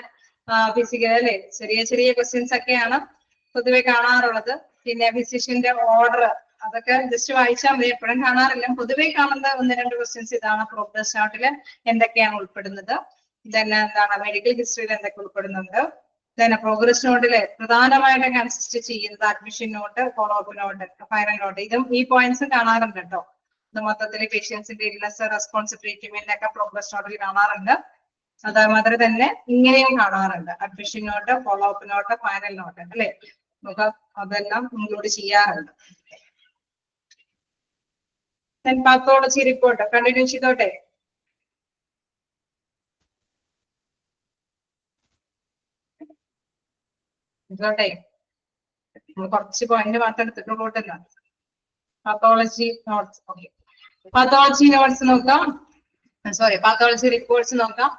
ഫിസിക്കൽ അല്ലെ, ചെറിയ ചെറിയ ക്വസ്റ്റ്യൻസ് ഒക്കെയാണ് പൊതുവെ കാണാറുള്ളത്. പിന്നെ ഫിസിഷ്യന്റെ ഓർഡർ അതൊക്കെ ജസ്റ്റ് വായിച്ചാൽ മതി, എപ്പോഴും കാണാറില്ല. പൊതുവെ കാണുന്ന 1-2 ക്വസ്റ്റ്യൻസ് ഇതാണ്. പ്രോഗ്രസ് നോട്ടില് എന്തൊക്കെയാണ് ഉൾപ്പെടുന്നത്, തന്നെ എന്താണ് മെഡിക്കൽ ഹിസ്റ്ററിയിൽ എന്തൊക്കെ ഉൾപ്പെടുന്നുണ്ട്, തന്നെ പ്രോഗ്രസ് നോട്ടില് പ്രധാനമായിട്ട് കൺസിസ്റ്റ് ചെയ്യുന്നത് admission note, follow up note, final note. ഇതും ഈ പോയിന്റ്സ് കാണാറുണ്ട് കേട്ടോ. ഇത് മൊത്തത്തില് പേഷ്യൻസിന്റെ ഇൽനെസ്, റെസ്പോൺസ്, ട്രീറ്റ്മെന്റ് ഒക്കെ പ്രോഗ്രസ് നോട്ടിൽ കാണാറുണ്ട്. അതേമാതിരി തന്നെ ഇങ്ങനെയും കാണാറുണ്ട്, admission note, follow up note, final note അല്ലെ. നമുക്ക് അതെല്ലാം ഇൻക്ലൂഡ് ചെയ്യാറുണ്ട്. പാത്തോളജി റിപ്പോർട്ട് കണ്ടിന്യൂ ചെയ്തോട്ടെ. കുറച്ച് പോയിന്റ് മാത്രം എടുത്തിട്ടുള്ളൂട്ടല്ല. Pathology notes, okay. Pathology notes നോക്കാം, സോറി പാത്തോളജി റിപ്പോർട്ട്സ് നോക്കാം.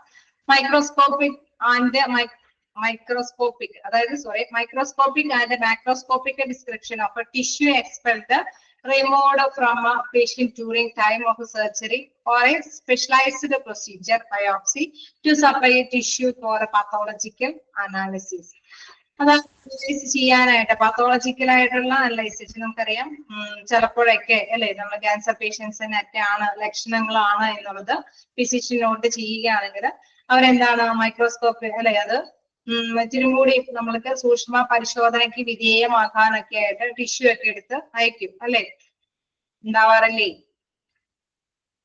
Microscopic and microscopic and macroscopic description of a tissue expelled removed from a patient during time of surgery or a specialized procedure, biopsy, to supply tissue for a pathological analysis. Analyse ചെയ്യാനായിട്ട് pathological ആയിട്ടുള്ള analysis നമുക്കറിയാം. ചിലപ്പോഴൊക്കെ അല്ലെ നമ്മൾ cancer പേഷ്യൻസിനൊക്കെ ആണ് ലക്ഷണങ്ങളാണ് എന്നുള്ളത് physician not ചെയ്യുകയാണെങ്കിൽ അവരെന്താണ് മൈക്രോസ്കോപ്പ് അല്ലെ, അത് ഇത്തിരി കൂടി നമ്മൾക്ക് സൂക്ഷ്മ പരിശോധനയ്ക്ക് വിധേയമാക്കാനൊക്കെ ആയിട്ട് ടിഷ്യൂ ഒക്കെ എടുത്ത് അയക്കും അല്ലെ, ഉണ്ടാവാറല്ലേ.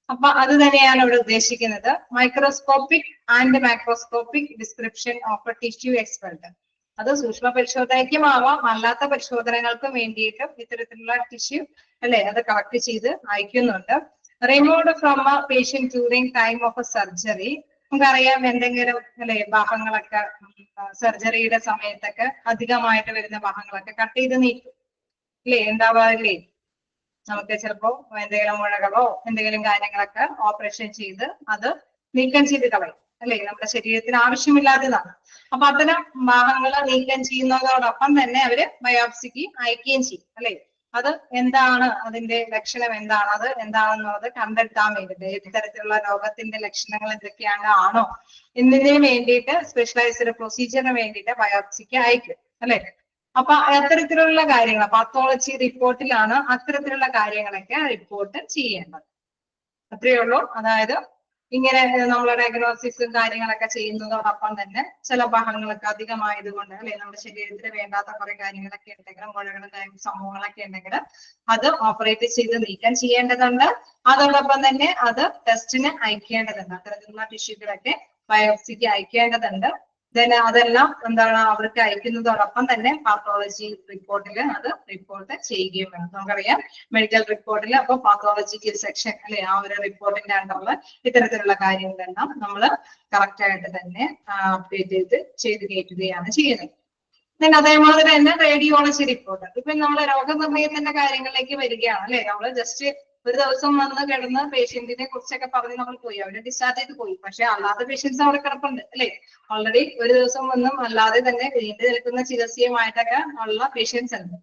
അപ്പൊ അത് തന്നെയാണ് ഇവിടെ ഉദ്ദേശിക്കുന്നത്. Microscopic and macroscopic description of tissue expelled. അത് സൂക്ഷ്മ പരിശോധനയ്ക്കും ആവാം, അല്ലാത്ത പരിശോധനകൾക്കും വേണ്ടിയിട്ടും ഇത്തരത്തിലുള്ള ടിഷ്യൂ അല്ലെ അത് കളക്ട് ചെയ്ത് അയക്കുന്നുണ്ട്. Removed from A patient during time of A surgery നമുക്കറിയാം എന്തെങ്കിലും അല്ലെ ഭാഗങ്ങളൊക്കെ സർജറിയുടെ സമയത്തൊക്കെ അധികമായിട്ട് വരുന്ന ഭാഗങ്ങളൊക്കെ കട്ട് ചെയ്ത് നീക്കും അല്ലേ, ഉണ്ടാവാറില്ലേ? നമുക്ക് ചിലപ്പോ എന്തെങ്കിലും മുഴകളോ എന്തെങ്കിലും കാര്യങ്ങളൊക്കെ ഓപ്പറേഷൻ ചെയ്ത് അത് നീക്കം ചെയ്ത് കളയും അല്ലെ, നമ്മുടെ ശരീരത്തിന് ആവശ്യമില്ലാത്തതാണ്. അപ്പൊ അത്തരം ഭാഗങ്ങൾ നീക്കം ചെയ്യുന്നതോടൊപ്പം തന്നെ അവര് ബയോപ്സിക്ക് അയക്കുകയും ചെയ്യും അല്ലെ. അത് എന്താണ്, അതിന്റെ ലക്ഷണം എന്താണ്, അത് എന്താണെന്നുള്ളത് കണ്ടെത്താൻ വേണ്ടിയിട്ട്, ഏത് തരത്തിലുള്ള രോഗത്തിന്റെ ലക്ഷണങ്ങൾ എന്തൊക്കെയാണോ എന്നതിന് വേണ്ടിയിട്ട് സ്പെഷ്യലൈസ്ഡ് പ്രൊസീജിയറിന് വേണ്ടിയിട്ട് ബയോപ്സിക്ക് അയക്കും അല്ലെ. അപ്പൊ അത്തരത്തിലുള്ള കാര്യങ്ങൾ പാത്തോളജി റിപ്പോർട്ടിലാണ് അത്തരത്തിലുള്ള കാര്യങ്ങളൊക്കെ റിപ്പോർട്ട് ചെയ്യേണ്ടത്. അത്രയേ ഉള്ളൂ. അതായത് ഇങ്ങനെ നമ്മൾ ഡയഗ്നോസിസും കാര്യങ്ങളൊക്കെ ചെയ്യുന്നതോടൊപ്പം തന്നെ ചില ഭാഗങ്ങളൊക്കെ അധികമായതുകൊണ്ട് അല്ലെ, നമ്മുടെ ശരീരത്തിന് വേണ്ടാത്ത കുറെ കാര്യങ്ങളൊക്കെ ഉണ്ടെങ്കിൽ, മുഴകളും സംഭവങ്ങളൊക്കെ ഉണ്ടെങ്കിൽ അത് ഓപ്പറേറ്റ് ചെയ്ത് നീക്കം ചെയ്യേണ്ടതുണ്ട്. അതോടൊപ്പം തന്നെ അത് ടെസ്റ്റിന് അയക്കേണ്ടതുണ്ട്. അത്തരത്തിലുള്ള ടിഷ്യൂകളൊക്കെ ബയോപ്സിക്ക് അയക്കേണ്ടതുണ്ട്. ദെൻ അതെല്ലാം എന്താണ് അവർക്ക് അയക്കുന്നതോടൊപ്പം തന്നെ പാത്തോളജി റിപ്പോർട്ടിൽ അത് റിപ്പോർട്ട് ചെയ്യുകയും വേണം. നമുക്കറിയാം മെഡിക്കൽ റിപ്പോർട്ടിൽ അപ്പൊ പാത്തോളജിക്കൽ സെക്ഷൻ അല്ലെ, ആ ഒരു റിപ്പോർട്ടിന്റെ അണ്ടറിൽ ഇത്തരത്തിലുള്ള കാര്യങ്ങളെല്ലാം നമ്മൾ കറക്റ്റ് ആയിട്ട് തന്നെ അപ്ഡേറ്റ് ചെയ്ത് കയറ്റുകയാണ് ചെയ്യുന്നത്. ദെൻ അതേപോലെ തന്നെ റേഡിയോളജി റിപ്പോർട്ട്. ഇപ്പൊ നമ്മൾ രോഗനിർണയത്തിന്റെ കാര്യങ്ങളിലേക്ക് വരികയാണ് അല്ലെ. നമ്മൾ ജസ്റ്റ് ഒരു ദിവസം വന്ന് കിടന്ന് പേഷ്യന്റിനെ കുറിച്ചൊക്കെ പറഞ്ഞ് നമ്മൾ പോയി, അവര് ഡിസ്ചാർജ് ചെയ്ത് പോയി. പക്ഷെ അല്ലാത്ത പേഷ്യൻസ് അവിടെ കിടപ്പുണ്ട് അല്ലെ. ഓൾറെഡി ഒരു ദിവസം വന്നും അല്ലാതെ തന്നെ വീണ്ടും നിൽക്കുന്ന ചികിത്സയുമായിട്ടൊക്കെ ഉള്ള പേഷ്യൻസ് ഉണ്ട്.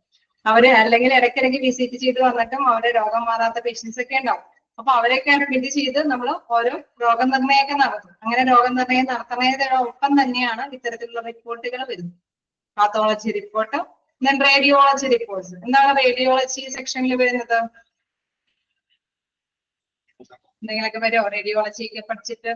അവര് അല്ലെങ്കിൽ ഇടയ്ക്കിടയ്ക്ക് വിസിറ്റ് ചെയ്ത് വന്നിട്ടും അവരുടെ രോഗം മാറാത്ത പേഷ്യൻസ് ഒക്കെ ഉണ്ടാവും. അപ്പൊ അവരെയൊക്കെ അഡ്മിറ്റ് ചെയ്ത് നമ്മൾ ഓരോ രോഗനിർണയമൊക്കെ നടത്തും. അങ്ങനെ രോഗനിർണയം നടത്തുന്നതിനോടൊപ്പം തന്നെയാണ് ഇത്തരത്തിലുള്ള റിപ്പോർട്ടുകൾ വരുന്നത്. Pathology report, then radiology reports. എന്താണ് റേഡിയോളജി സെക്ഷനിൽ വരുന്നത്? എന്തെങ്കിലുമൊക്കെ വരുമോ റേഡിയോളജി ഒക്കെ പഠിച്ചിട്ട്?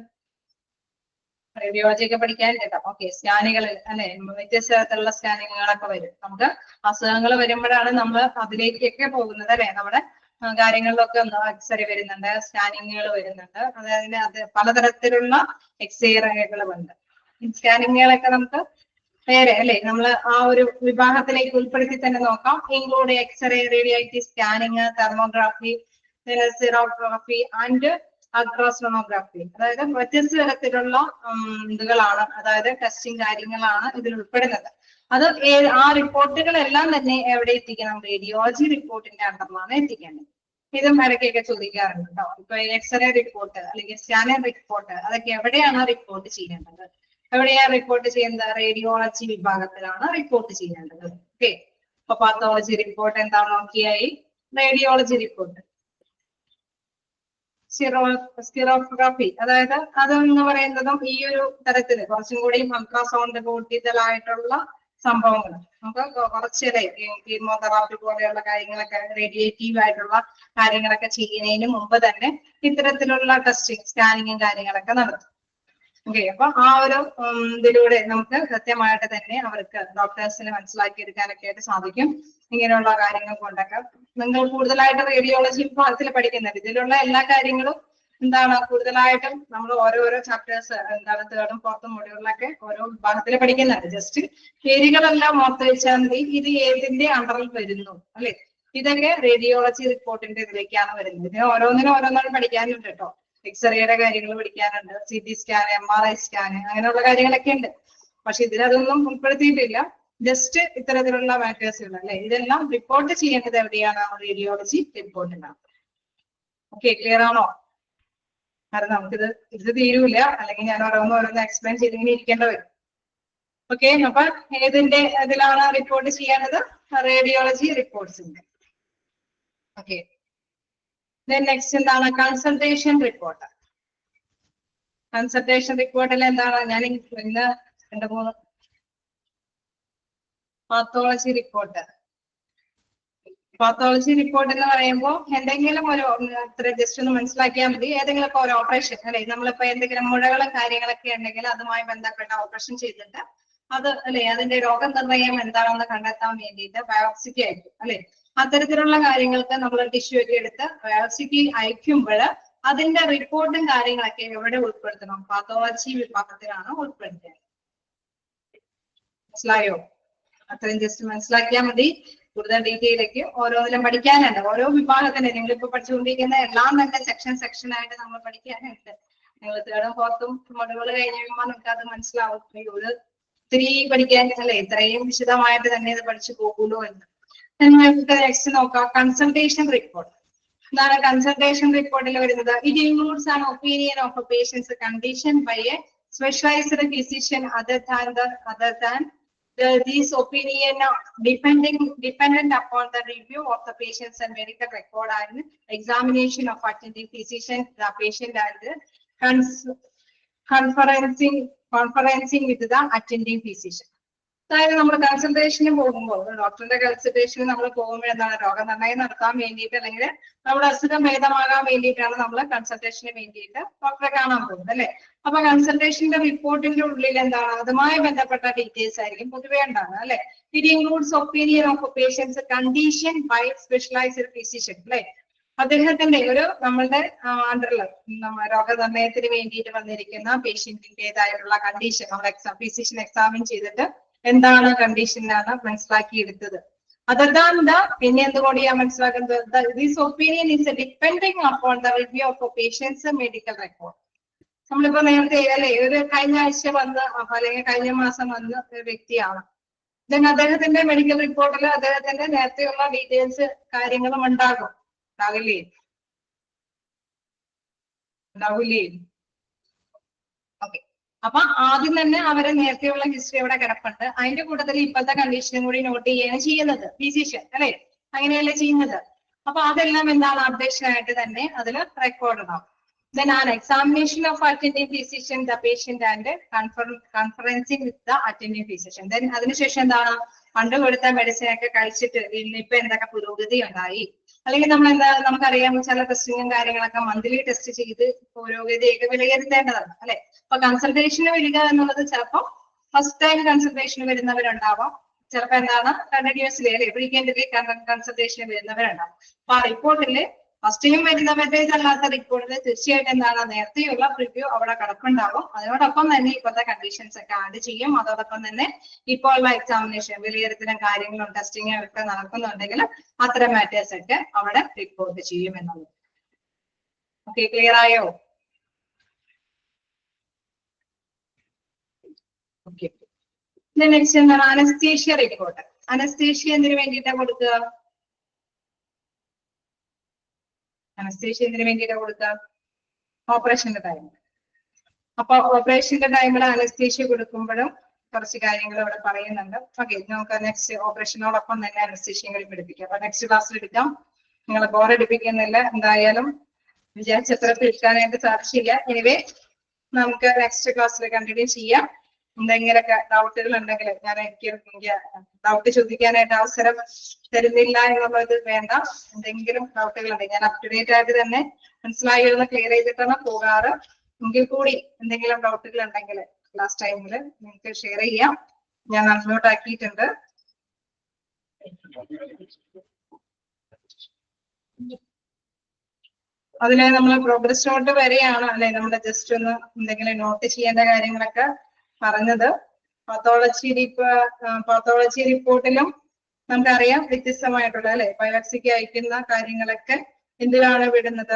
റേഡിയോളജി ഒക്കെ പഠിക്കാൻ കേട്ടോ. ഓക്കെ, സ്കാനുകൾ അല്ലെ, വ്യത്യസ്ത തരത്തിലുള്ള സ്കാനിങ്ങുകളൊക്കെ വരും. നമുക്ക് അസുഖങ്ങൾ വരുമ്പോഴാണ് നമ്മൾ അതിലേക്കൊക്കെ പോകുന്നത് അല്ലെ. നമ്മുടെ കാര്യങ്ങളിലൊക്കെ എക്സ്റേ വരുന്നുണ്ട്, സ്കാനിങ്ങുകൾ വരുന്നുണ്ട്. അതായത് അത് പലതരത്തിലുള്ള എക്സ്റേകളുണ്ട്. സ്കാനിങ്ങുകളൊക്കെ നമുക്ക് വേറെ അല്ലെ, നമ്മൾ ആ ഒരു വിഭാഗത്തിലേക്ക് ഉൾപ്പെടുത്തി തന്നെ നോക്കാം. Include X-ray, radiology scanning, thermography, xerography and ultrasonography. അതായത് വ്യത്യസ്ത തരത്തിലുള്ള ഇതുകളാണ്, അതായത് ടെസ്റ്റിംഗ് കാര്യങ്ങളാണ് ഇതിൽ ഉൾപ്പെടുന്നത്. അത് ആ റിപ്പോർട്ടുകളെല്ലാം തന്നെ എവിടെ എത്തിക്കണം? റേഡിയോളജി റിപ്പോർട്ടിന്റെ അണ്ടറിലാണ് എത്തിക്കേണ്ടത്. ഇതും ഇടയ്ക്കൊക്കെ ചോദിക്കാറുണ്ട് കേട്ടോ. ഇപ്പൊ എക്സ്റേ റിപ്പോർട്ട് അല്ലെങ്കിൽ സ്കാനർ റിപ്പോർട്ട് അതൊക്കെ എവിടെയാണ് റിപ്പോർട്ട് ചെയ്യേണ്ടത്? എവിടെയാണ് റിപ്പോർട്ട് ചെയ്യുന്നത്? റേഡിയോളജി വിഭാഗത്തിലാണ് റിപ്പോർട്ട് ചെയ്യേണ്ടത്. ഓക്കെ, അപ്പൊ പാത്തോളജി റിപ്പോർട്ട് എന്താണ് നോക്കിയായി, റേഡിയോളജി റിപ്പോർട്ട്, സ്റ്റിറോഗ്രാഫി അതായത് അതെന്ന് പറയുന്നതും ഈ ഒരു തരത്തില് കുറച്ചും കൂടി അൾട്രാസൗണ്ട് കൂട്ടിയതായിട്ടുള്ള സംഭവങ്ങൾ. നമുക്ക് കുറച്ചല്ലേ കീമോതെറാപ്പി പോലെയുള്ള കാര്യങ്ങളൊക്കെ, റേഡിയേറ്റീവ് ആയിട്ടുള്ള കാര്യങ്ങളൊക്കെ ചെയ്യുന്നതിന് മുമ്പ് തന്നെ ഇത്തരത്തിലുള്ള ടെസ്റ്റിംഗ് സ്കാനിങ്ങും കാര്യങ്ങളൊക്കെ നടത്തും. ഓക്കെ, അപ്പൊ ആ ഒരു ഇതിലൂടെ നമുക്ക് കൃത്യമായിട്ട് തന്നെ അവർക്ക് ഡോക്ടേഴ്സിന് മനസ്സിലാക്കിയെടുക്കാനൊക്കെ ആയിട്ട് സാധിക്കും. ഇങ്ങനെയുള്ള കാര്യങ്ങൾ കൊണ്ടൊക്കെ നിങ്ങൾ കൂടുതലായിട്ട് റേഡിയോളജി വിഭാഗത്തിൽ പഠിക്കുന്നുണ്ട്. ഇതിലുള്ള എല്ലാ കാര്യങ്ങളും എന്താണ് കൂടുതലായിട്ടും നമ്മൾ ഓരോരോ ചാപ്റ്റേഴ്സ് എന്താണ് തേർഡും ഫോർത്തും മൊഡ്യൂളിലൊക്കെ ഓരോ വിഭാഗത്തിൽ പഠിക്കുന്നുണ്ട്. ജസ്റ്റ് പേരുകളെല്ലാം ഓർത്ത് വെച്ചാൽ മതി. ഇത് ഏതിന്റെ അണ്ടറിൽ വരുന്നു അല്ലെ. ഇതൊക്കെ റേഡിയോളജി റിപ്പോർട്ടിന്റെ ഇതിലേക്കാണ് വരുന്നത്. ഇതിന് ഓരോന്നിനും പഠിക്കാനുണ്ട് കേട്ടോ. എക്സ്റേയുടെ കാര്യങ്ങൾ പഠിക്കാനുണ്ട്, CT സ്കാൻ, MRI സ്കാൻ, അങ്ങനെയുള്ള കാര്യങ്ങളൊക്കെ ഉണ്ട്. പക്ഷെ ഇതിലതൊന്നും ഉൾപ്പെടുത്തിയിട്ടില്ല. ജസ്റ്റ് ഇത്തരത്തിലുള്ള മാറ്റേഴ്സുകൾ അല്ലെ. ഇതെല്ലാം റിപ്പോർട്ട് ചെയ്യേണ്ടത് എവിടെയാണ്? റേഡിയോളജി റിപ്പോർട്ടിലാണ്. ഓക്കെ, ക്ലിയർ ആണോ? കാരണം നമുക്കിത് തീരൂല, അല്ലെങ്കിൽ ഞാൻ ഓരോന്ന് എക്സ്പ്ലെയിൻ ചെയ്തിങ്ങനെ ഇരിക്കേണ്ട വരും. ഓക്കെ, അപ്പൊ ഏതിന്റെ ഇതിലാണ് റിപ്പോർട്ട് ചെയ്യേണ്ടത്? റേഡിയോളജി റിപ്പോർട്ട്സിന്റെ. ഓക്കെ, നെക്സ്റ്റ് എന്താണ്? Consultation report. കൺസൾട്ടേഷൻ റിപ്പോർട്ടിൽ എന്താണ്? ഞാൻ ഇന്ന് 2-3 പാത്തോളജി റിപ്പോർട്ട്. പാത്തോളജി റിപ്പോർട്ട് എന്ന് പറയുമ്പോൾ എന്തെങ്കിലും ഒരു ജസ്റ്റ് ഒന്ന് മനസ്സിലാക്കിയാൽ മതി. ഏതെങ്കിലും ഒക്കെ ഒരു ഓപ്പറേഷൻ അല്ലെ, നമ്മളിപ്പോ എന്തെങ്കിലും മുഴകളും കാര്യങ്ങളൊക്കെ ഉണ്ടെങ്കിൽ അതുമായി ബന്ധപ്പെട്ട ഓപ്പറേഷൻ ചെയ്തിട്ട് അത് അല്ലെ അതിന്റെ രോഗനിർണയം എന്താണെന്ന് കണ്ടെത്താൻ വേണ്ടിയിട്ട് ബയോപ്സിക്ക് അയക്കും അല്ലെ. അത്തരത്തിലുള്ള കാര്യങ്ങൾക്ക് നമ്മൾ ടിഷ്യൂ ഒക്കെ എടുത്ത് ബയോപ്സിക്ക് അയക്കുമ്പോൾ അതിന്റെ റിപ്പോർട്ടും കാര്യങ്ങളൊക്കെ എവിടെ ഉൾപ്പെടുത്തണം? പാത്തോളജി വിഭാഗത്തിലാണ് ഉൾപ്പെടുത്തുക. മനസ്സിലായോ? അത്രയും ജസ്റ്റ് മനസ്സിലാക്കിയാൽ മതി. കൂടുതൽ ഡീറ്റെയിലേക്ക് ഓരോന്നിലും പഠിക്കാനുണ്ട്. ഓരോ വിഭാഗത്തിന് നിങ്ങളിപ്പോ പഠിച്ചുകൊണ്ടിരിക്കുന്ന എല്ലാം തന്നെ സെക്ഷൻ ആയിട്ട് നമ്മൾ പഠിക്കാനുണ്ട്. നിങ്ങൾ തേർഡും ഫോർത്തും മോഡുകൾ കഴിഞ്ഞ് കഴിയുമ്പോൾ നിങ്ങൾക്ക് അത് മനസ്സിലാവും ഒരു ഒത്തിരി പഠിക്കാൻ അല്ലെ ഇത്രയും വിശദമായിട്ട് തന്നെ ഇത് പഠിച്ചു പോകുള്ളൂ എന്ന്. നമുക്ക് നെക്സ്റ്റ് നോക്കാം കൺസൾട്ടേഷൻ റിപ്പോർട്ട്. എന്താണ് കൺസൾട്ടേഷൻ റിപ്പോർട്ടിൽ വരുന്നത്? It includes an opinion of a patients condition by a specialized physician other than these opinion dependent upon the review of the patient's and medical record and examination of attending physician, the patient, and conferencing with the attending physician. അതായത് നമ്മൾ കൺസൾട്ടേഷന് പോകുമ്പോൾ ഡോക്ടറിന്റെ കൺസൾട്ടേഷന് നമ്മൾ പോകുമ്പോൾ എന്താണ് രോഗനിർണയം നടത്താൻ വേണ്ടിയിട്ട് അല്ലെങ്കിൽ നമ്മുടെ അസുഖം ഭേദമാകാൻ വേണ്ടിയിട്ടാണ് നമ്മൾ കൺസൾട്ടേഷന് വേണ്ടിയിട്ട് ഡോക്ടറെ കാണാൻ പോകുന്നത് അല്ലെ. അപ്പൊ കൺസൾട്ടേഷന്റെ റിപ്പോർട്ടിന്റെ ഉള്ളിൽ എന്താണ് അതുമായി ബന്ധപ്പെട്ട ഡീറ്റെയിൽസ് ആയിരിക്കും പൊതുവെ ഉണ്ടാകുന്നത് അല്ലെ. It includes opinion of patient's condition by specialised physician അല്ലെ. അദ്ദേഹത്തിന്റെ ഒരു നമ്മളുടെ അണ്ടറിൽ രോഗനിർണയത്തിന് വേണ്ടിയിട്ട് വന്നിരിക്കുന്ന പേഷ്യന്റിന്റേതായിട്ടുള്ള കണ്ടീഷൻ നമ്മൾ ഫിസിഷ്യൻ എക്സാമിൻ ചെയ്തിട്ട് എന്താണ് കണ്ടീഷനാണ് മനസ്സിലാക്കിയെടുത്തത്. പിന്നെ എന്തുകൊണ്ട് ഞാൻ മനസ്സിലാക്കുന്നത് this opinion is depending upon the review of patient's medical record. നമ്മളിപ്പോ നേരത്തെ അല്ലെ ഒരു കഴിഞ്ഞ ആഴ്ച വന്ന് അല്ലെങ്കിൽ കഴിഞ്ഞ മാസം വന്ന ഒരു വ്യക്തിയാണ്. ദെൻ അദ്ദേഹത്തിന്റെ മെഡിക്കൽ റിപ്പോർട്ടിൽ അദ്ദേഹത്തിന്റെ നേരത്തെയുള്ള ഡീറ്റെയിൽസ് കാര്യങ്ങളും ഉണ്ടാകില്ലേ? ഓക്കെ. അപ്പൊ ആദ്യം തന്നെ അവരെ നേരത്തെയുള്ള ഹിസ്റ്ററി അവിടെ കിടപ്പുണ്ട്. അതിന്റെ കൂട്ടത്തിൽ ഇപ്പോഴത്തെ കണ്ടീഷനും കൂടി നോട്ട് ചെയ്യുകയാണ് ചെയ്യുന്നത് ഫിസിഷ്യൻ അല്ലെ. അങ്ങനെയല്ലേ ചെയ്യുന്നത്. അപ്പൊ അതെല്ലാം എന്താണ് അപ്ഡേഷൻ ആയിട്ട് തന്നെ അതിൽ റെക്കോർഡ് ഉണ്ടാവും. Then an examination of attending physician, the patient and conferencing with the attending physician. Then അതിനുശേഷം എന്താണ് പണ്ട് കൊടുത്ത മെഡിസിൻ ഒക്കെ കഴിച്ചിട്ട് ഇപ്പൊ എന്തൊക്കെ പുരോഗതി ഉണ്ടായി അല്ലെങ്കിൽ നമ്മൾ എന്താ നമുക്കറിയാം ചില ടെസ്റ്റിങ്ങും കാര്യങ്ങളൊക്കെ മന്ത്ലി ടെസ്റ്റ് ചെയ്ത് പുരോഗതിയൊക്കെ വിലയിരുത്തേണ്ടതാണ് അല്ലെ. അപ്പൊ കൺസൾട്ടേഷന് വരിക എന്നുള്ളത് ചിലപ്പോൾ ഫസ്റ്റ് ടൈം കൺസൾട്ടേഷന് വരുന്നവരുണ്ടാവാം, ചിലപ്പോ എന്താണ് കണ്ടിന്യൂസ്ലി അല്ലെ ഫ്രീക്വന്റ്ലി കൺസൾട്ടേഷന് വരുന്നവരുണ്ടാവും. അപ്പൊ ആ റിപ്പോർട്ടില് ഫസ്റ്റ് ടൈം വരുന്നവരുടേതല്ലാത്ത റിപ്പോർട്ടിൽ തീർച്ചയായിട്ടും എന്താണ് നേരത്തെയുള്ള റിവ്യൂ അവിടെ കിടപ്പുണ്ടാകും. അതോടൊപ്പം തന്നെ ഇപ്പോഴത്തെ കണ്ടീഷൻസ് ഒക്കെ ആഡ് ചെയ്യും. അതോടൊപ്പം തന്നെ ഇപ്പോൾ ഉള്ള എക്സാമിനേഷൻ വിലയിരുത്തലും കാര്യങ്ങളും ടെസ്റ്റിങ്ങും ഒക്കെ നടക്കുന്നുണ്ടെങ്കിൽ അത്തരം മാറ്റേഴ്സ് ഒക്കെ അവിടെ റിപ്പോർട്ട് ചെയ്യും എന്നുള്ളത്. ഓക്കെ, ക്ലിയർ ആയോ? ഓക്കെ. നെക്സ്റ്റ് എന്താണ് അനസ്തീഷ്യ റിപ്പോർട്ട്. അനസ്തീഷ്യ എന്തിനു വേണ്ടിയിട്ടാണ് കൊടുക്കുക? അനസ്തീഷ്യ എന്തിനു വേണ്ടിയിട്ടാണ് കൊടുക്കുക? ഓപ്പറേഷന്റെ ടൈം. അപ്പൊ ഓപ്പറേഷന്റെ ടൈമിൽ അനസ്തീഷ്യ കൊടുക്കുമ്പോഴും കുറച്ച് കാര്യങ്ങൾ ഇവിടെ പറയുന്നുണ്ട്. ഓക്കെ, നമുക്ക് നെക്സ്റ്റ് ഓപ്പറേഷനോടൊപ്പം തന്നെ അനസ്തീഷ്യം കൂടി പഠിപ്പിക്കാം. അപ്പൊ നെക്സ്റ്റ് ക്ലാസ്സിൽ എടുക്കാം. നിങ്ങൾ ബോറടിപ്പിക്കുന്നില്ല, എന്തായാലും വിചാരിച്ചത്ര എടുക്കാനായിട്ട് സാധിച്ചില്ല. എനിവേ നമുക്ക് നെക്സ്റ്റ് ക്ലാസ്സിൽ കണ്ടിന്യൂ ചെയ്യാം. എന്തെങ്കിലുമൊക്കെ ഡൗട്ടുകൾ ഉണ്ടെങ്കിൽ എനിക്ക് ഡൗട്ട് ചോദിക്കാനായിട്ട് അവസരം തരുന്നില്ല എന്നുള്ളത് വേണ്ട. എന്തെങ്കിലും ഡൗട്ടുകൾ ഉണ്ടെങ്കിൽ ഞാൻ അപ് ടു ഡേറ്റ് ആയിട്ട് തന്നെ മനസ്സിലായി എന്ന് ക്ലിയർ ചെയ്തിട്ടാണ് പോകാറ്. എങ്കിൽ കൂടി എന്തെങ്കിലും ഡൗട്ടുകൾ ഉണ്ടെങ്കിൽ ക്ലാസ് ടൈമിൽ നിങ്ങൾക്ക് ഷെയർ ചെയ്യാം. ഞാൻ അൺമ്യൂട്ട് ആക്കിയിട്ടുണ്ട്. അതിനെ നമ്മൾ പ്രോഗ്രസ് നോട്ട് വരെയാണ് അല്ലെ നമ്മുടെ ജസ്റ്റ് ഒന്ന് എന്തെങ്കിലും നോട്ട് ചെയ്യേണ്ട കാര്യങ്ങളൊക്കെ പറഞ്ഞത്. പാത്തോളജി റിപ്പോർട്ടിലും നമുക്കറിയാം വ്യത്യസ്തമായിട്ടുള്ള അല്ലെ ബയോപ്സിക്ക് അയക്കുന്ന കാര്യങ്ങളൊക്കെ എന്തിനാണ് വിടുന്നത്?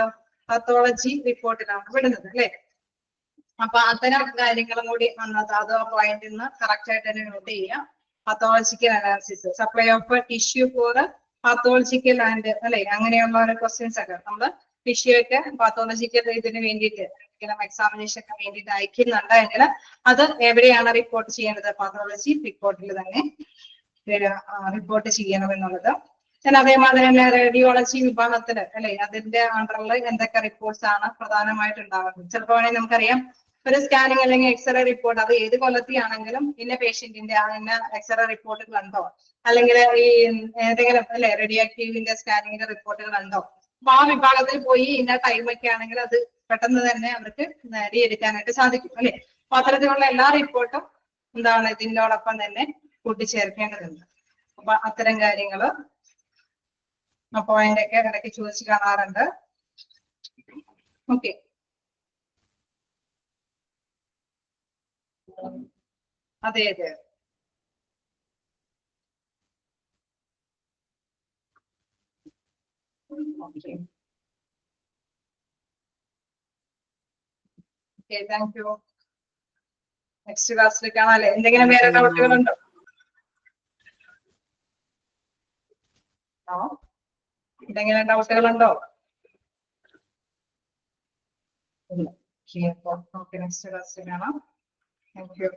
പാത്തോളജി റിപ്പോർട്ടിലാണ് വിടുന്നത് അല്ലെ. അപ്പൊ അത്തരം കാര്യങ്ങളും കൂടി വന്നത് അത് ആ പോയിന്റിൽ നിന്ന് കറക്റ്റ് ആയിട്ട് തന്നെ നോട്ട് ചെയ്യാം. Pathological analysis, supply of tissue for pathological and അല്ലെ അങ്ങനെയുള്ള ഓരോ ക്വസ്റ്റ്യൻസ് ഒക്കെ നമ്മള് ടിഷ്യൂ ഒക്കെ പാത്തോളജിക്കൽ ഇതിന് വേണ്ടിയിട്ട് എക്സാമിനേഷന് വേണ്ടിയിട്ട് അയക്കുന്നുണ്ടെങ്കിൽ അത് എവിടെയാണ് റിപ്പോർട്ട് ചെയ്യേണ്ടത്? പാത്തോളജി റിപ്പോർട്ടിൽ തന്നെ റിപ്പോർട്ട് ചെയ്യണം എന്നുള്ളത്. ഞാൻ അതേമാതിരി തന്നെ റേഡിയോളജി വിഭാഗത്തില് അല്ലെ അതിന്റെ അണ്ടറിൽ എന്തൊക്കെ റിപ്പോർട്ട്സ് ആണ് പ്രധാനമായിട്ട് ഉണ്ടാകുന്നത്. ചിലപ്പോൾ വേണമെങ്കിൽ നമുക്കറിയാം ഒരു സ്കാനിങ് അല്ലെങ്കിൽ എക്സ്റേ റിപ്പോർട്ട് അത് ഏത് കൊല്ലത്തെയാണെങ്കിലും ഇന്ന പേഷ്യന്റിന്റെ ഇന്ന എക്സ്റേ റിപ്പോർട്ടുകൾ ഉണ്ടോ അല്ലെങ്കിൽ ഈ ഏതെങ്കിലും അല്ലെ റേഡിയോ ആക്റ്റീവിന്റെ സ്കാനിങ്ങിന്റെ റിപ്പോർട്ടുകൾ ഉണ്ടോ അപ്പൊ ആ വിഭാഗത്തിൽ പോയി ഇന്ന ടൈമൊക്കെ ആണെങ്കിൽ അത് പെട്ടെന്ന് തന്നെ അവർക്ക് നേടിയെടുക്കാനായിട്ട് സാധിക്കും അല്ലെ. അപ്പൊ അത്തരത്തിലുള്ള എല്ലാ റിപ്പോർട്ടും എന്താണ് ഇതിനോടൊപ്പം തന്നെ കൂട്ടിച്ചേർക്കേണ്ടതുണ്ട്. അപ്പൊ അത്തരം കാര്യങ്ങള് പോയിന്റ് ഒക്കെ ഇടയ്ക്ക് ചോദിച്ചു കാണാറുണ്ട്. ഓക്കെ, അതെ അതെ okay. Okay, thank you. Next ക്ലാസ്സിൽ കാണാല്ലേ. എന്തെങ്കിലും വേറെ ഡൗട്ടുകളുണ്ടോ? എന്തെങ്കിലും ഡൗട്ടുകളുണ്ടോ? ഇല്ല. ഓക്കെ, നെക്സ്റ്റ് ക്ലാസ്സിൽ കാണാം. Thank you.